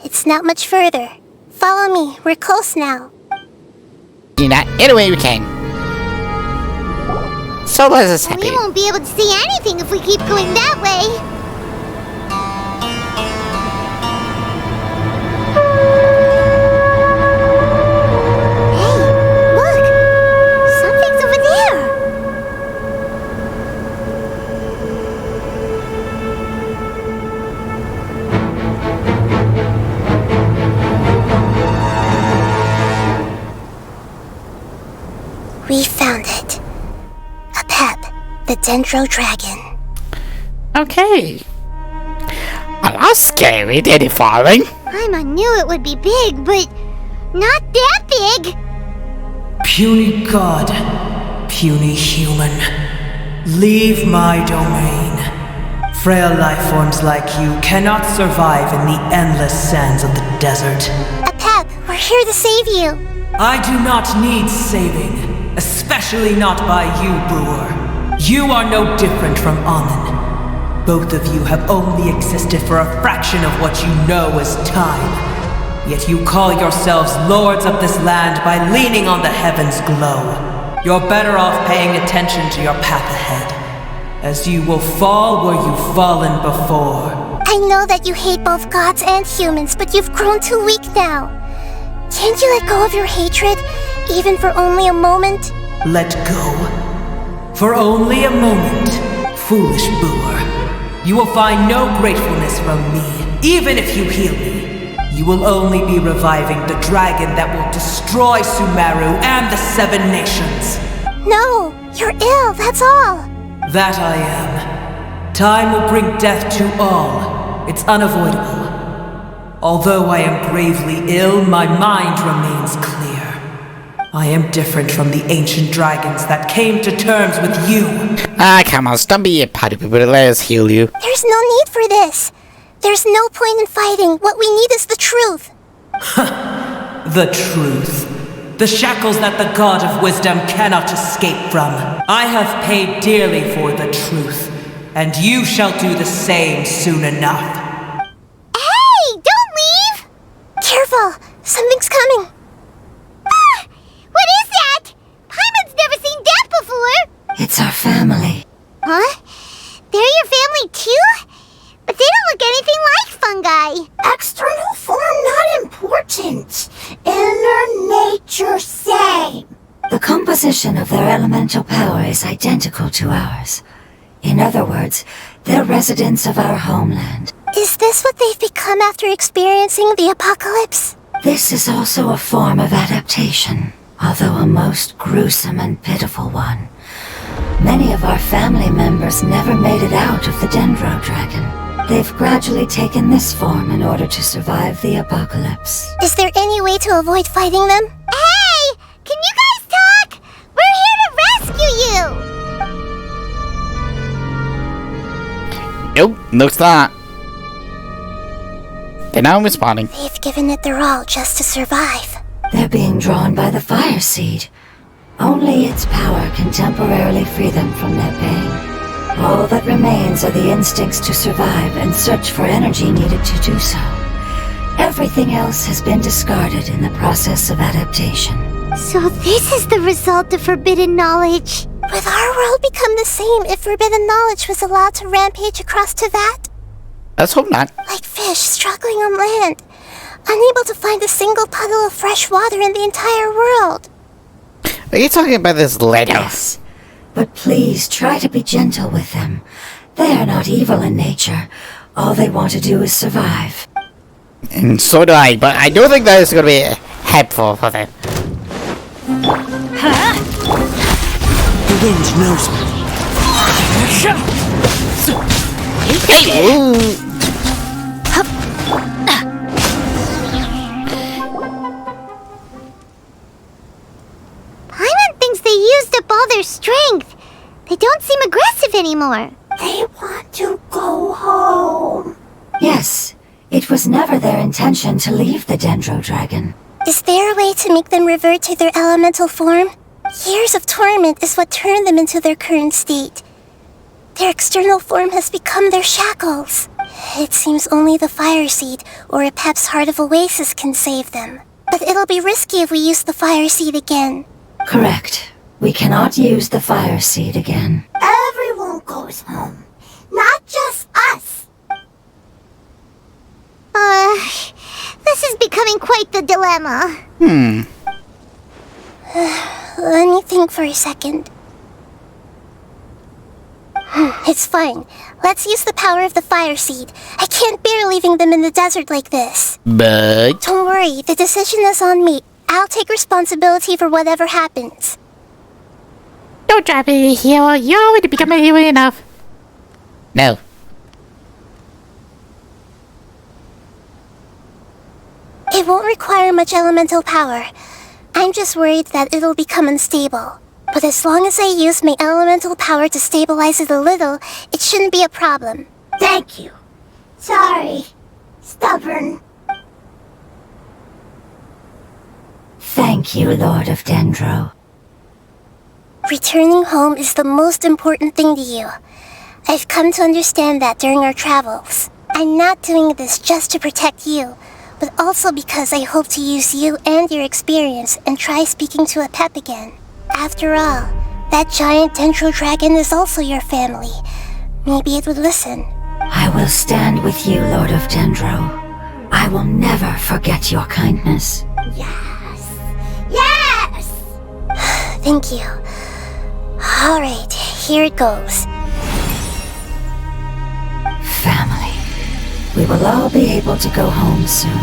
It's not much further. Follow me. We're close now. You not anyway we can. So let us happy. We won't be able to see anything if we keep going that way. Hey, look! Something's over there! We found it. A pep, the Dendro Dragon. Okay. Well, that's scary, terrifying. I knew it would be big, but not that big! Puny god, puny human, leave my domain. Frail life forms like you cannot survive in the endless sands of the desert. A pep, we're here to save you. I do not need saving, especially not by you, Brewer. You are no different from Amun. Both of you have only existed for a fraction of what you know as time. Yet you call yourselves lords of this land by leaning on the heavens' glow. You're better off paying attention to your path ahead, as you will fall where you've fallen before. I know that you hate both gods and humans, but you've grown too weak now. Can't you let go of your hatred, even for only a moment? Let go? For only a moment, foolish Brewer. You will find no gratefulness from me, even if you heal me. You will only be reviving the dragon that will destroy Sumeru and the 7 nations. No, you're ill, that's all. That I am. Time will bring death to all. It's unavoidable. Although I am gravely ill, my mind remains clear. I am different from the ancient dragons that came to terms with you. Ah, come on, don't be a party people. Let us heal you. There's no need for this. There's no point in fighting. What we need is the truth. The truth. The shackles that the God of Wisdom cannot escape from. I have paid dearly for the truth, and you shall do the same soon enough. Hey, don't leave! Careful, something's coming. Ah, what is that? Paimon's never seen that before! It's our family. Huh? They're your family too? But they don't look anything like fungi. External form not important. Inner nature same. The composition of their elemental power is identical to ours. In other words, they're residents of our homeland. Is this what they've become after experiencing the apocalypse? This is also a form of adaptation, although a most gruesome and pitiful one. Many of our family members never made it out of the Dendro Dragon. They've gradually taken this form in order to survive the apocalypse. Is there any way to avoid fighting them? Hey! Can you guys talk? We're here to rescue you! Nope, looks not. They're not responding. They've given it their all just to survive. They're being drawn by the fire seed. Only its power can temporarily free them from their pain. All that remains are the instincts to survive and search for energy needed to do so. Everything else has been discarded in the process of adaptation. So this is the result of forbidden knowledge. Would our world become the same if forbidden knowledge was allowed to rampage across Tevat? Let's hope not. Like fish struggling on land, unable to find a single puddle of fresh water in the entire world. Are you talking about this later? Yes, but please try to be gentle with them. They are not evil in nature. All they want to do is survive. And so do I, but I don't think that is going to be helpful for them. The wind knows me. Hey! Ooh. Paimon thinks they used up all They don't seem aggressive anymore. They want to go home. Yes, it was never their intention to leave the Dendro Dragon. Is there a way to make them revert to their elemental form? Years of torment is what turned them into their current state. Their external form has become their shackles. It seems only the Fire Seed or Apep's Heart of Oasis can save them. But it'll be risky if we use the Fire Seed again. Correct. We cannot use the Fire Seed again. Everyone goes home. Not just us. This is becoming quite the dilemma. Let me think for a second. It's fine. Let's use the power of the Fire Seed. I can't bear leaving them in the desert like this. But Don't worry, the decision is on me. I'll take responsibility for whatever happens. don't try to be a hero. You already become a hero enough. No. It won't require much elemental power. I'm just worried that it'll become unstable. But as long as I use my elemental power to stabilize it a little, it shouldn't be a problem. Thank you. Sorry. Stubborn. Thank you, Lord of Dendro. Returning home is the most important thing to you. I've come to understand that during our travels. I'm not doing this just to protect you, but also because I hope to use you and your experience and try speaking to Apep again. After all, that giant Dendro Dragon is also your family. Maybe it would listen. I will stand with you, Lord of Dendro. I will never forget your kindness. Yes! Yes! Thank you. Alright, here it goes. Family. We will all be able to go home soon.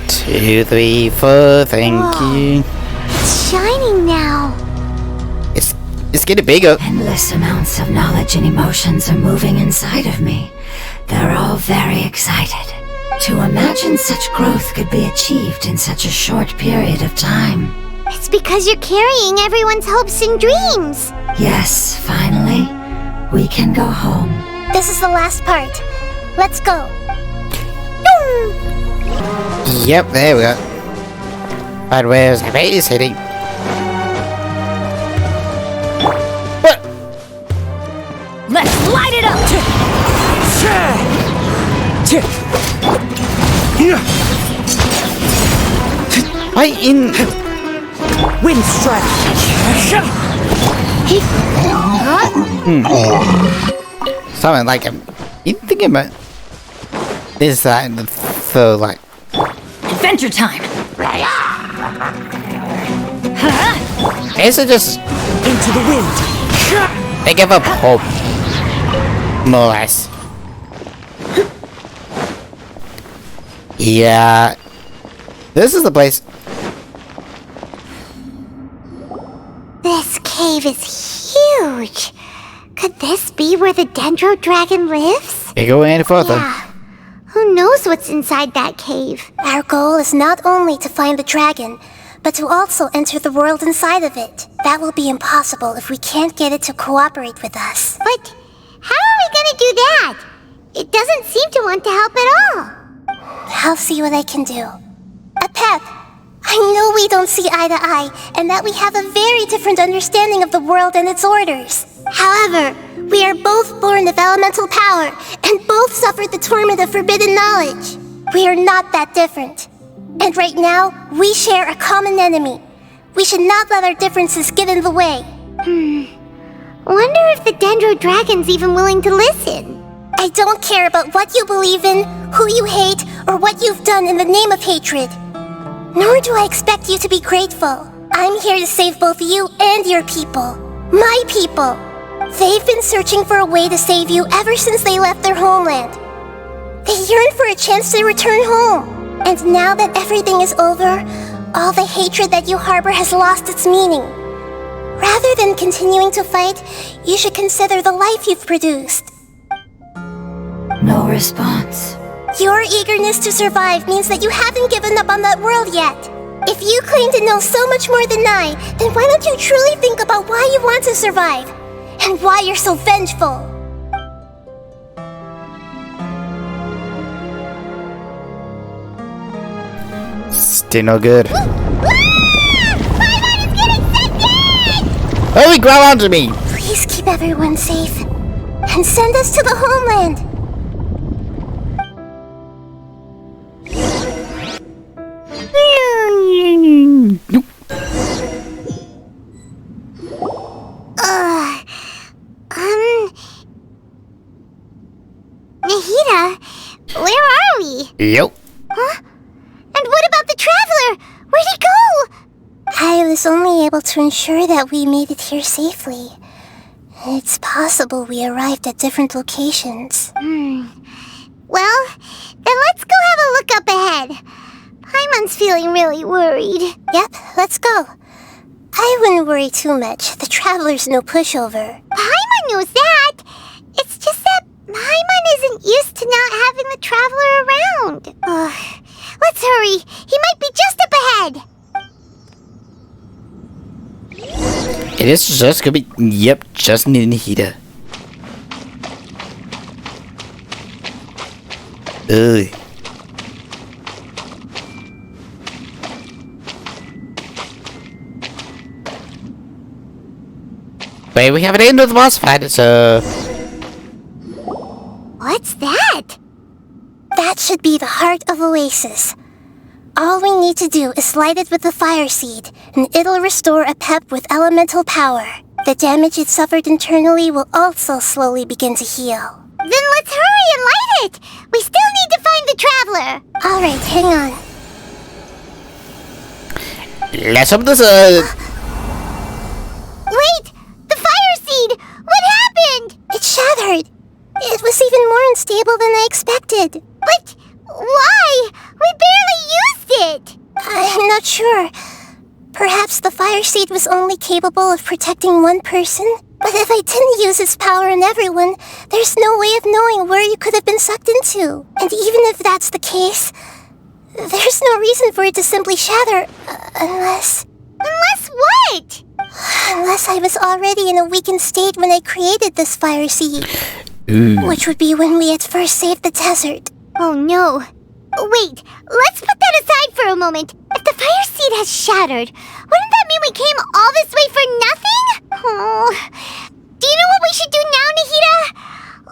2, 3, 4, thank you. It's shining now. It's getting bigger. Endless amounts of knowledge and emotions are moving inside of me. They're all very excited. To imagine such growth could be achieved in such a short period of time. It's because you're carrying everyone's hopes and dreams. Yes, finally, we can go home. This is the last part. Let's go. Yep, there we go. But where's the base hitting? What? Let's light it up! I in. Wind strike. Something like you thinking about this so like Adventure time! is it just Into the wind. they give up hope more or less. Yeah, this is the place. This cave is huge. Could this be where the Dendro Dragon lives? You go any further. Yeah. Who knows what's inside that cave? Our goal is not only to find the dragon, but to also enter the world inside of it. That will be impossible if we can't get it to cooperate with us. But how are we gonna do that? It doesn't seem to want to help at all. I'll see what I can do. Apep, I know we don't see eye to eye, and that we have a very different understanding of the world and its orders. However, we are both born of elemental power, and both suffered the torment of forbidden knowledge. We are not that different. And right now, we share a common enemy. We should not let our differences get in the way. Wonder if the Dendro Dragon's even willing to listen. I don't care about what you believe in, who you hate, or what you've done in the name of hatred. Nor do I expect you to be grateful. I'm here to save both you and your people. My people. They've been searching for a way to save you ever since they left their homeland. They yearn for a chance to return home. And now that everything is over, all the hatred that you harbor has lost its meaning. Rather than continuing to fight, you should consider the life you've produced. No response. Your eagerness to survive means that you haven't given up on that world yet. If you claim to know so much more than I, then why don't you truly think about why you want to survive? And why you're so vengeful? Still no good. Paimon is getting sent in! Oh, he growl onto me! Please keep everyone safe. And send us to the homeland. Nope. Nahida, where are we? Yep. Huh? And what about the traveler? Where'd he go? I was only able to ensure that we made it here safely. It's possible we arrived at different locations. Well, then let's go have a look up ahead. Paimon's feeling really worried. Yep, let's go. I wouldn't worry too much. The traveler's no pushover. Paimon knows that. It's just that Paimon isn't used to not having the traveler around. Let's hurry. He might be just up ahead. It is just gonna be. Yep, just Nahida. Ugh. Wait, we haven't ended the boss fight, so... What's that? That should be the heart of Oasis. All we need to do is light it with the fire seed, and it'll restore a pep with elemental power. The damage it suffered internally will also slowly begin to heal. Then let's hurry and light it. We still need to find the traveler. Alright, hang on. Let's open this Wait! The fire seed! What happened? It shattered. It was even more unstable than I expected. But why? We barely used it! I'm not sure. Perhaps the fire seed was only capable of protecting one person? But if I didn't use its power on everyone, there's no way of knowing where you could have been sucked into. And even if that's the case, there's no reason for it to simply shatter, unless... Unless what? Unless I was already in a weakened state when I created this fire seed. Ooh. Which would be when we had first saved the desert. Oh no. Wait, let's put that aside for a moment. If the fire seed has shattered, wouldn't that mean we came all this way for nothing? Oh. Do you know what we should do now, Nahida?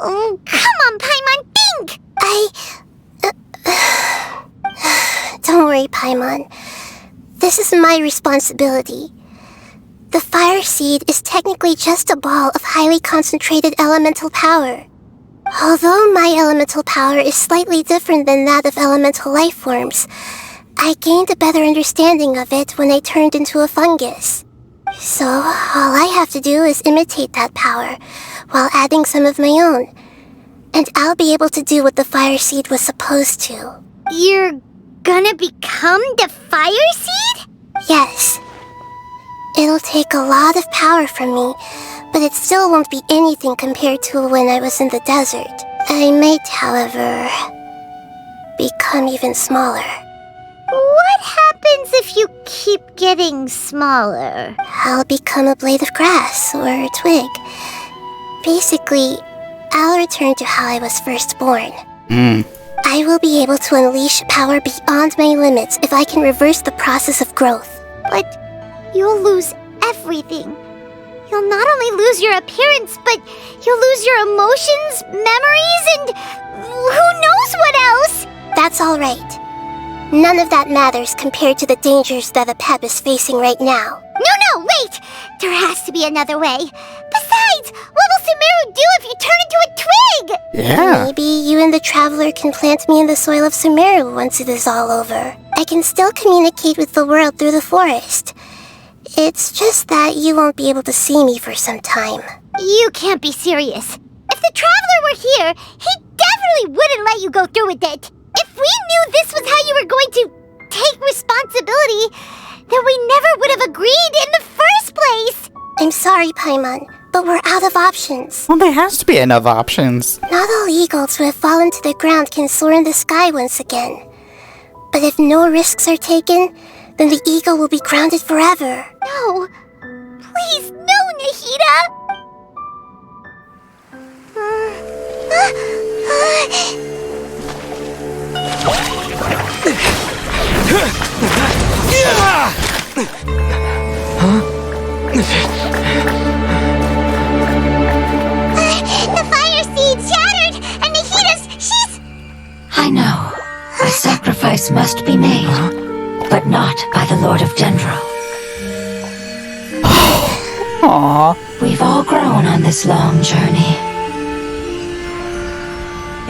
Oh, come on, Paimon, think! Don't worry, Paimon. This is my responsibility. The fire seed is technically just a ball of highly concentrated elemental power. Although my elemental power is slightly different than that of elemental life forms, I gained a better understanding of it when I turned into a fungus. So, all I have to do is imitate that power, while adding some of my own. And I'll be able to do what the fire seed was supposed to. You're gonna become the fire seed? Yes. It'll take a lot of power from me, but it still won't be anything compared to when I was in the desert. I might, however, become even smaller. What happens if you keep getting smaller? I'll become a blade of grass or a twig. Basically, I'll return to how I was first born. I will be able to unleash power beyond my limits if I can reverse the process of growth. But you'll lose everything. You'll not only lose your appearance, but you'll lose your emotions, memories, and who knows what else? That's all right. None of that matters compared to the dangers that the Pep is facing right now. No, wait! There has to be another way. Besides, what will Sumeru do if you turn into a twig? Yeah. Maybe you and the Traveler can plant me in the soil of Sumeru once it is all over. I can still communicate with the world through the forest. It's just that you won't be able to see me for some time. You can't be serious. If the Traveler were here, he definitely wouldn't let you go through with it. If we knew this was how you were going to take responsibility, then we never would have agreed in the first place. I'm sorry, Paimon, but we're out of options. Well, there has to be enough options. Not all eagles who have fallen to the ground can soar in the sky once again. But if no risks are taken, then the eagle will be grounded forever. No. Please, no, Nahida! The fire seed shattered, and she's... I know. A sacrifice must be made, but not by the Lord of Dendro. Aww. We've all grown on this long journey.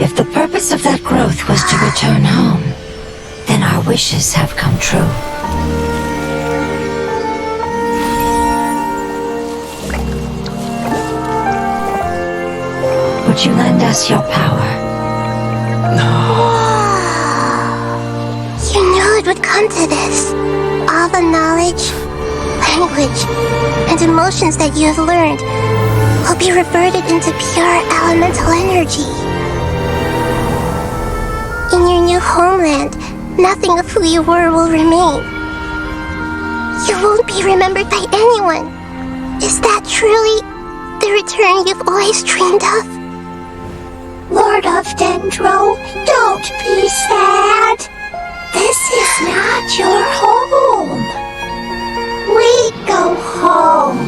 If the purpose of that growth was to return home, then our wishes have come true. Would you lend us your power? You knew it would come to this. All the knowledge, language, and emotions that you have learned will be reverted into pure elemental energy. In your new homeland, nothing of who you were will remain. You won't be remembered by anyone. Is that truly the return you've always dreamed of? Lord of Dendro, don't be sad. This is not your home. We go home.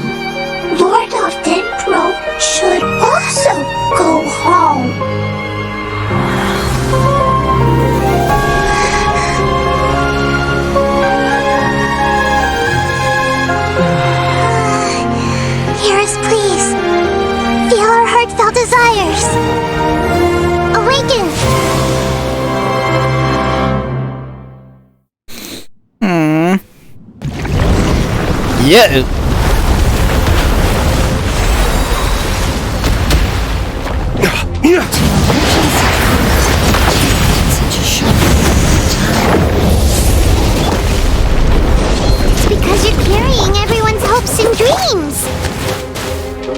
Lord of Dendro should also go home. Hear us, please. Feel our heartfelt desires. Awaken! Yeah. It's because you're carrying everyone's hopes and dreams.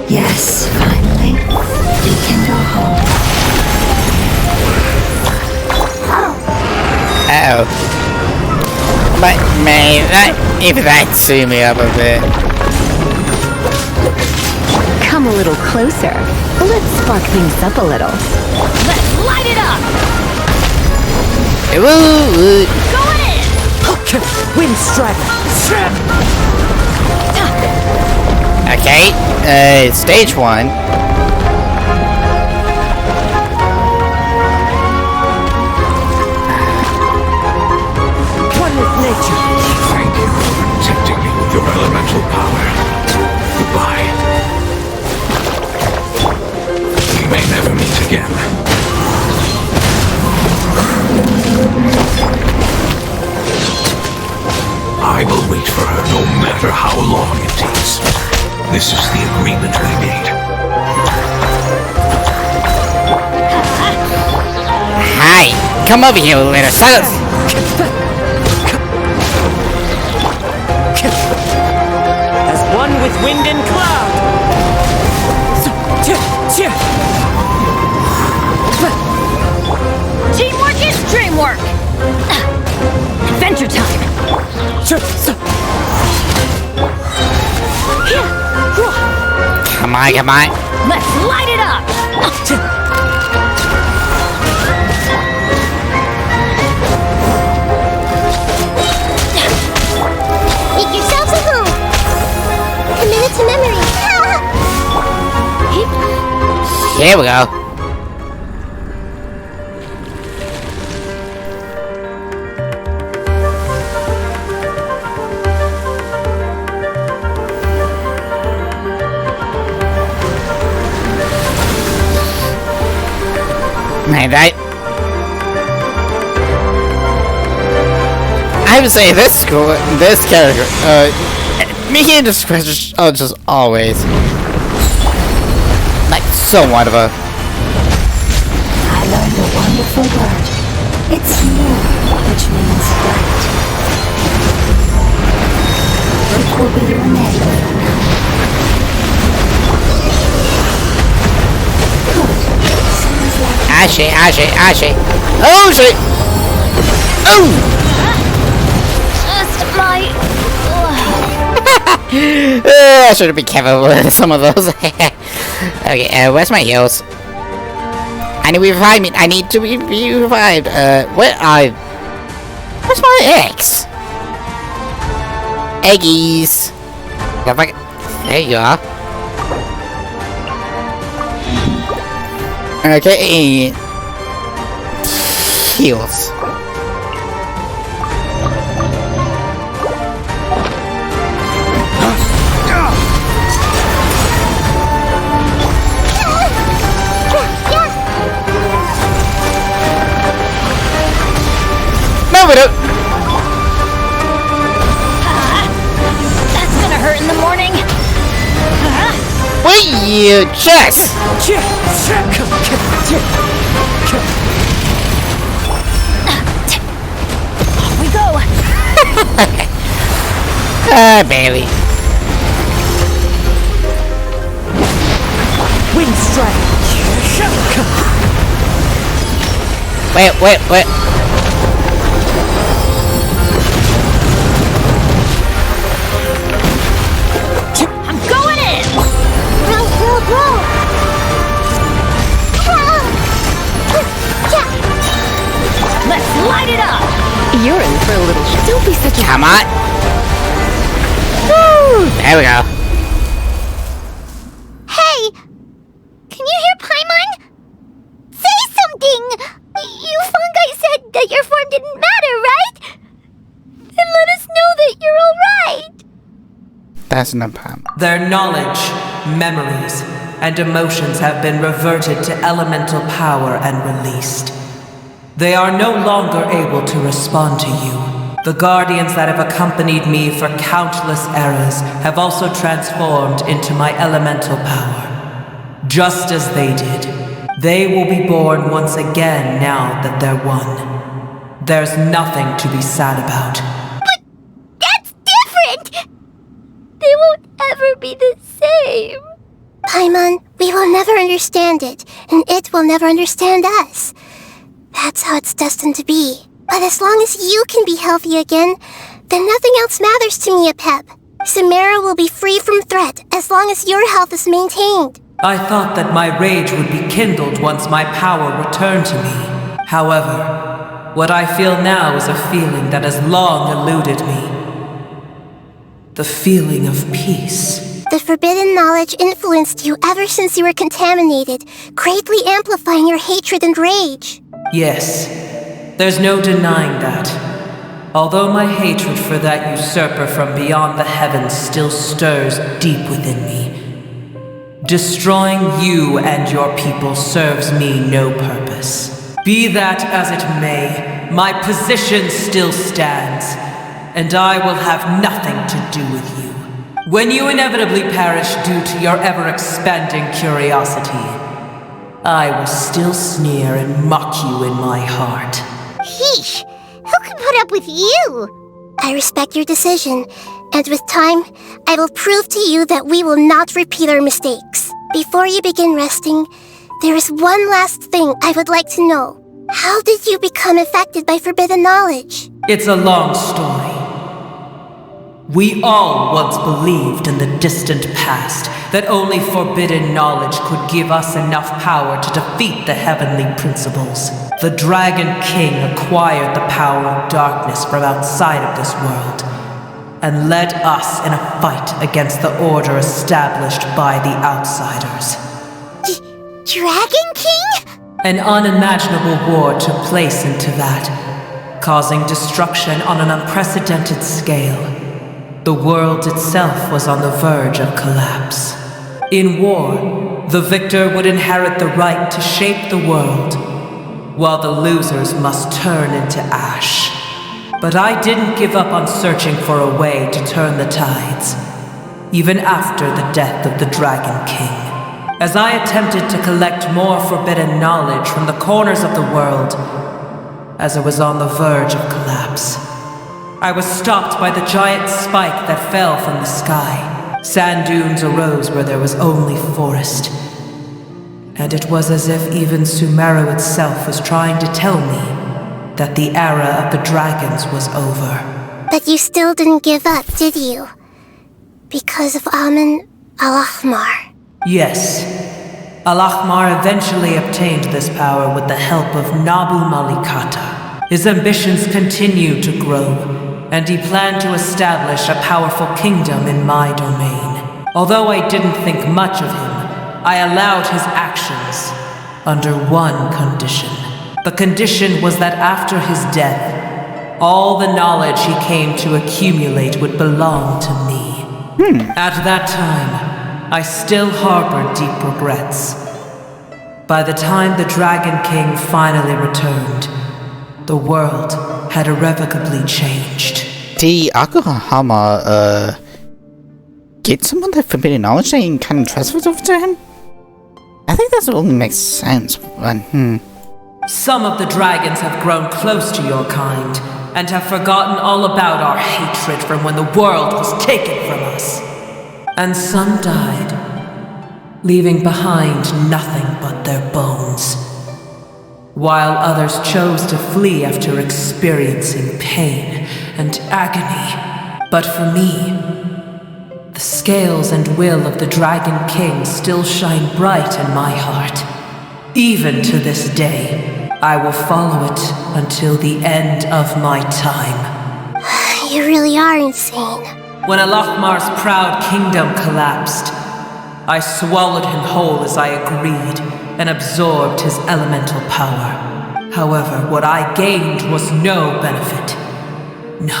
Yes, finally, we can go home. Uh-oh. But, man, if that threw me up a bit. Come a little closer. Let's spark things up a little. Let's light it up! Ooh. Go in! Wind strike. Okay, stage 1. One with nature. Thank you for protecting me with your elemental power. Goodbye. We may never meet again. I will wait for her no matter how long it takes. This is the agreement we made. Hi, come over here, little son. As one with wind and cloud. Teamwork is dreamwork! Adventure time! Come on, come on. Let's light it up! Make yourselves at home. Commit it to memory. Here we go. Man, I would say this character, me and this question are just always like so wonderful. I learned a wonderful word. It's more, which means light. It will be your name. Ah shit, ah shit, ah shit. Oh shit! Oh! Just my... I should have been careful with some of those. Okay, where's my heals? I need to be revived. I need to be revived. Where's my eggs? Eggies. There you are. Okay. Heals. No, we don't. That's gonna hurt in the morning. Wait, you just. Off we go. Barely. Wind strike. Wait. I'm going in. Roll. Let's light it up. You're in for a little show. Don't be such a... Come on. Woo! There we go. Hey! Can you hear Paimon? Say something! You fungi said that your form didn't matter, right? Then let us know that you're alright! That's no problem. Their knowledge, memories, and emotions have been reverted to elemental power and released. They are no longer able to respond to you. The guardians that have accompanied me for countless eras have also transformed into my elemental power. Just as they did, they will be born once again now that they're one. There's nothing to be sad about. But that's different! They won't ever be the same. Paimon, we will never understand it, and it will never understand us. That's how it's destined to be. But as long as you can be healthy again, then nothing else matters to me, Apep. Samara will be free from threat as long as your health is maintained. I thought that my rage would be kindled once my power returned to me. However, what I feel now is a feeling that has long eluded me. The feeling of peace. The forbidden knowledge influenced you ever since you were contaminated, greatly amplifying your hatred and rage. Yes, there's no denying that. Although my hatred for that usurper from beyond the heavens still stirs deep within me, destroying you and your people serves me no purpose. Be that as it may, my position still stands, and I will have nothing to do with you. When you inevitably perish due to your ever-expanding curiosity, I will still sneer and mock you in my heart. Heesh! Who can put up with you? I respect your decision, and with time, I will prove to you that we will not repeat our mistakes. Before you begin resting, there is one last thing I would like to know. How did you become affected by forbidden knowledge? It's a long story. We all once believed in the distant past that only forbidden knowledge could give us enough power to defeat the heavenly principles. The Dragon King acquired the power of darkness from outside of this world and led us in a fight against the order established by the outsiders. Dragon King? An unimaginable war took place into that, causing destruction on an unprecedented scale. The world itself was on the verge of collapse. In war, the victor would inherit the right to shape the world, while the losers must turn into ash. But I didn't give up on searching for a way to turn the tides, even after the death of the Dragon King. As I attempted to collect more forbidden knowledge from the corners of the world, as it was on the verge of collapse, I was stopped by the giant spike that fell from the sky. Sand dunes arose where there was only forest. And it was as if even Sumeru itself was trying to tell me that the era of the dragons was over. But you still didn't give up, did you? Because of Amun Al-Ahmar. Yes. Al-Ahmar eventually obtained this power with the help of Nabu Malikata. His ambitions continued to grow, and he planned to establish a powerful kingdom in my domain. Although I didn't think much of him, I allowed his actions under one condition. The condition was that after his death, all the knowledge he came to accumulate would belong to me. At that time, I still harbored deep regrets. By the time the Dragon King finally returned, the world had irrevocably changed. Did Akahama, get some of that forbidden knowledge and kind of transfers over to him? I think that only makes sense, but Some of the dragons have grown close to your kind, and have forgotten all about our hatred from when the world was taken from us. And some died, leaving behind nothing but their bones. While others chose to flee after experiencing pain and agony. But for me, the scales and will of the Dragon King still shine bright in my heart. Even to this day, I will follow it until the end of my time. You really are insane. When Al-Ahmar's proud kingdom collapsed, I swallowed him whole as I agreed and absorbed his elemental power. However, what I gained was no benefit. No.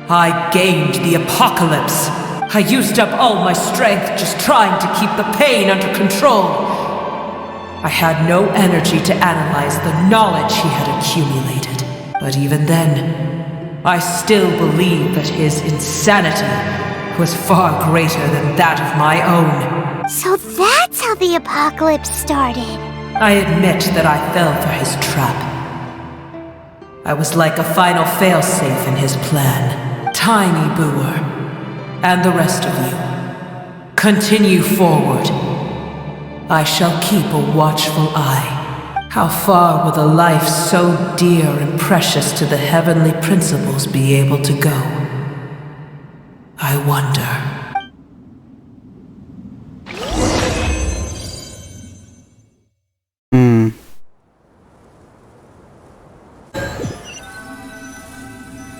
I gained the apocalypse. I used up all my strength just trying to keep the pain under control. I had no energy to analyze the knowledge he had accumulated. But even then, I still believed that his insanity was far greater than that of my own. So that's how the apocalypse started. I admit that I fell for his trap. I was like a final failsafe in his plan. Tiny Booer, and the rest of you, continue forward. I shall keep a watchful eye. How far will a life so dear and precious to the heavenly principles be able to go? I wonder.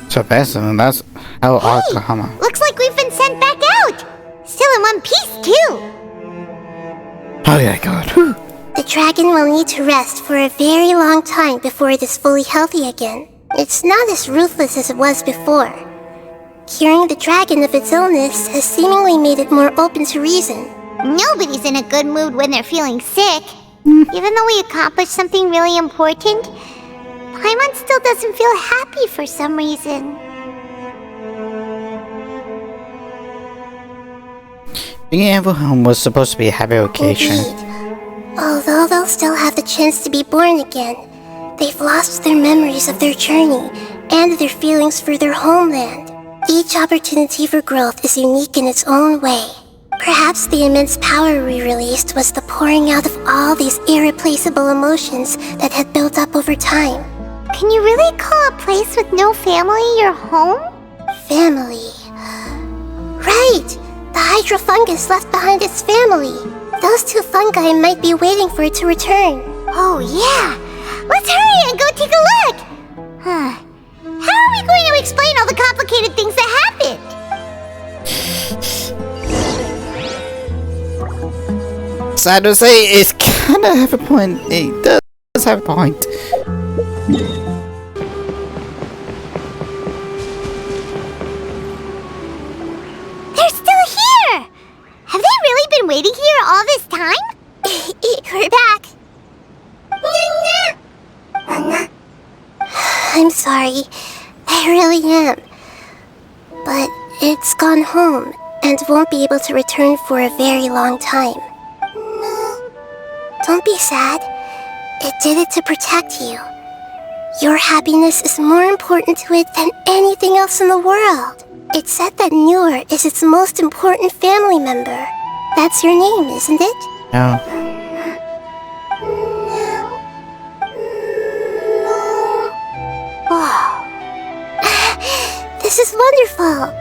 So basically, that's how Akahama. Looks like we've been sent back out. Still in one piece, too. Oh yeah, God. Whew. The dragon will need to rest for a very long time before it is fully healthy again. It's not as ruthless as it was before. Curing the dragon of its illness has seemingly made it more open to reason. Nobody's in a good mood when they're feeling sick. Even though we accomplished something really important, Paimon still doesn't feel happy for some reason. Being able home was supposed to be a happy occasion. Indeed. Although they'll still have the chance to be born again, they've lost their memories of their journey and their feelings for their homeland. Each opportunity for growth is unique in its own way. Perhaps the immense power we released was the pouring out of all these irreplaceable emotions that had built up over time. Can you really call a place with no family your home? Family. Right! The hydrofungus left behind its family. Those two fungi might be waiting for it to return. Oh yeah! Let's hurry and go take a look! How are we going to explain all the complicated things that happened? Sad to say, it's kind of have a point. It does have a point. They're still here! Have they really been waiting here all this time? We're back. I'm sorry. I really am. But it's gone home and won't be able to return for a very long time. Don't be sad. It did it to protect you. Your happiness is more important to it than anything else in the world. It said that Noor is its most important family member. That's your name, isn't it? No. wonderful.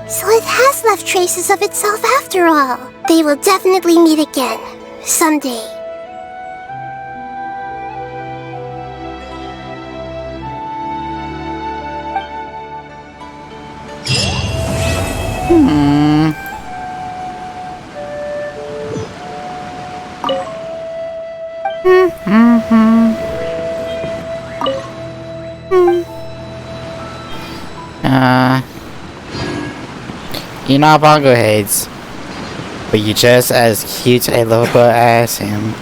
So it has left traces of itself after all. They will definitely meet again, someday. You're not bongo heads, but you're just as cute and lovable as him.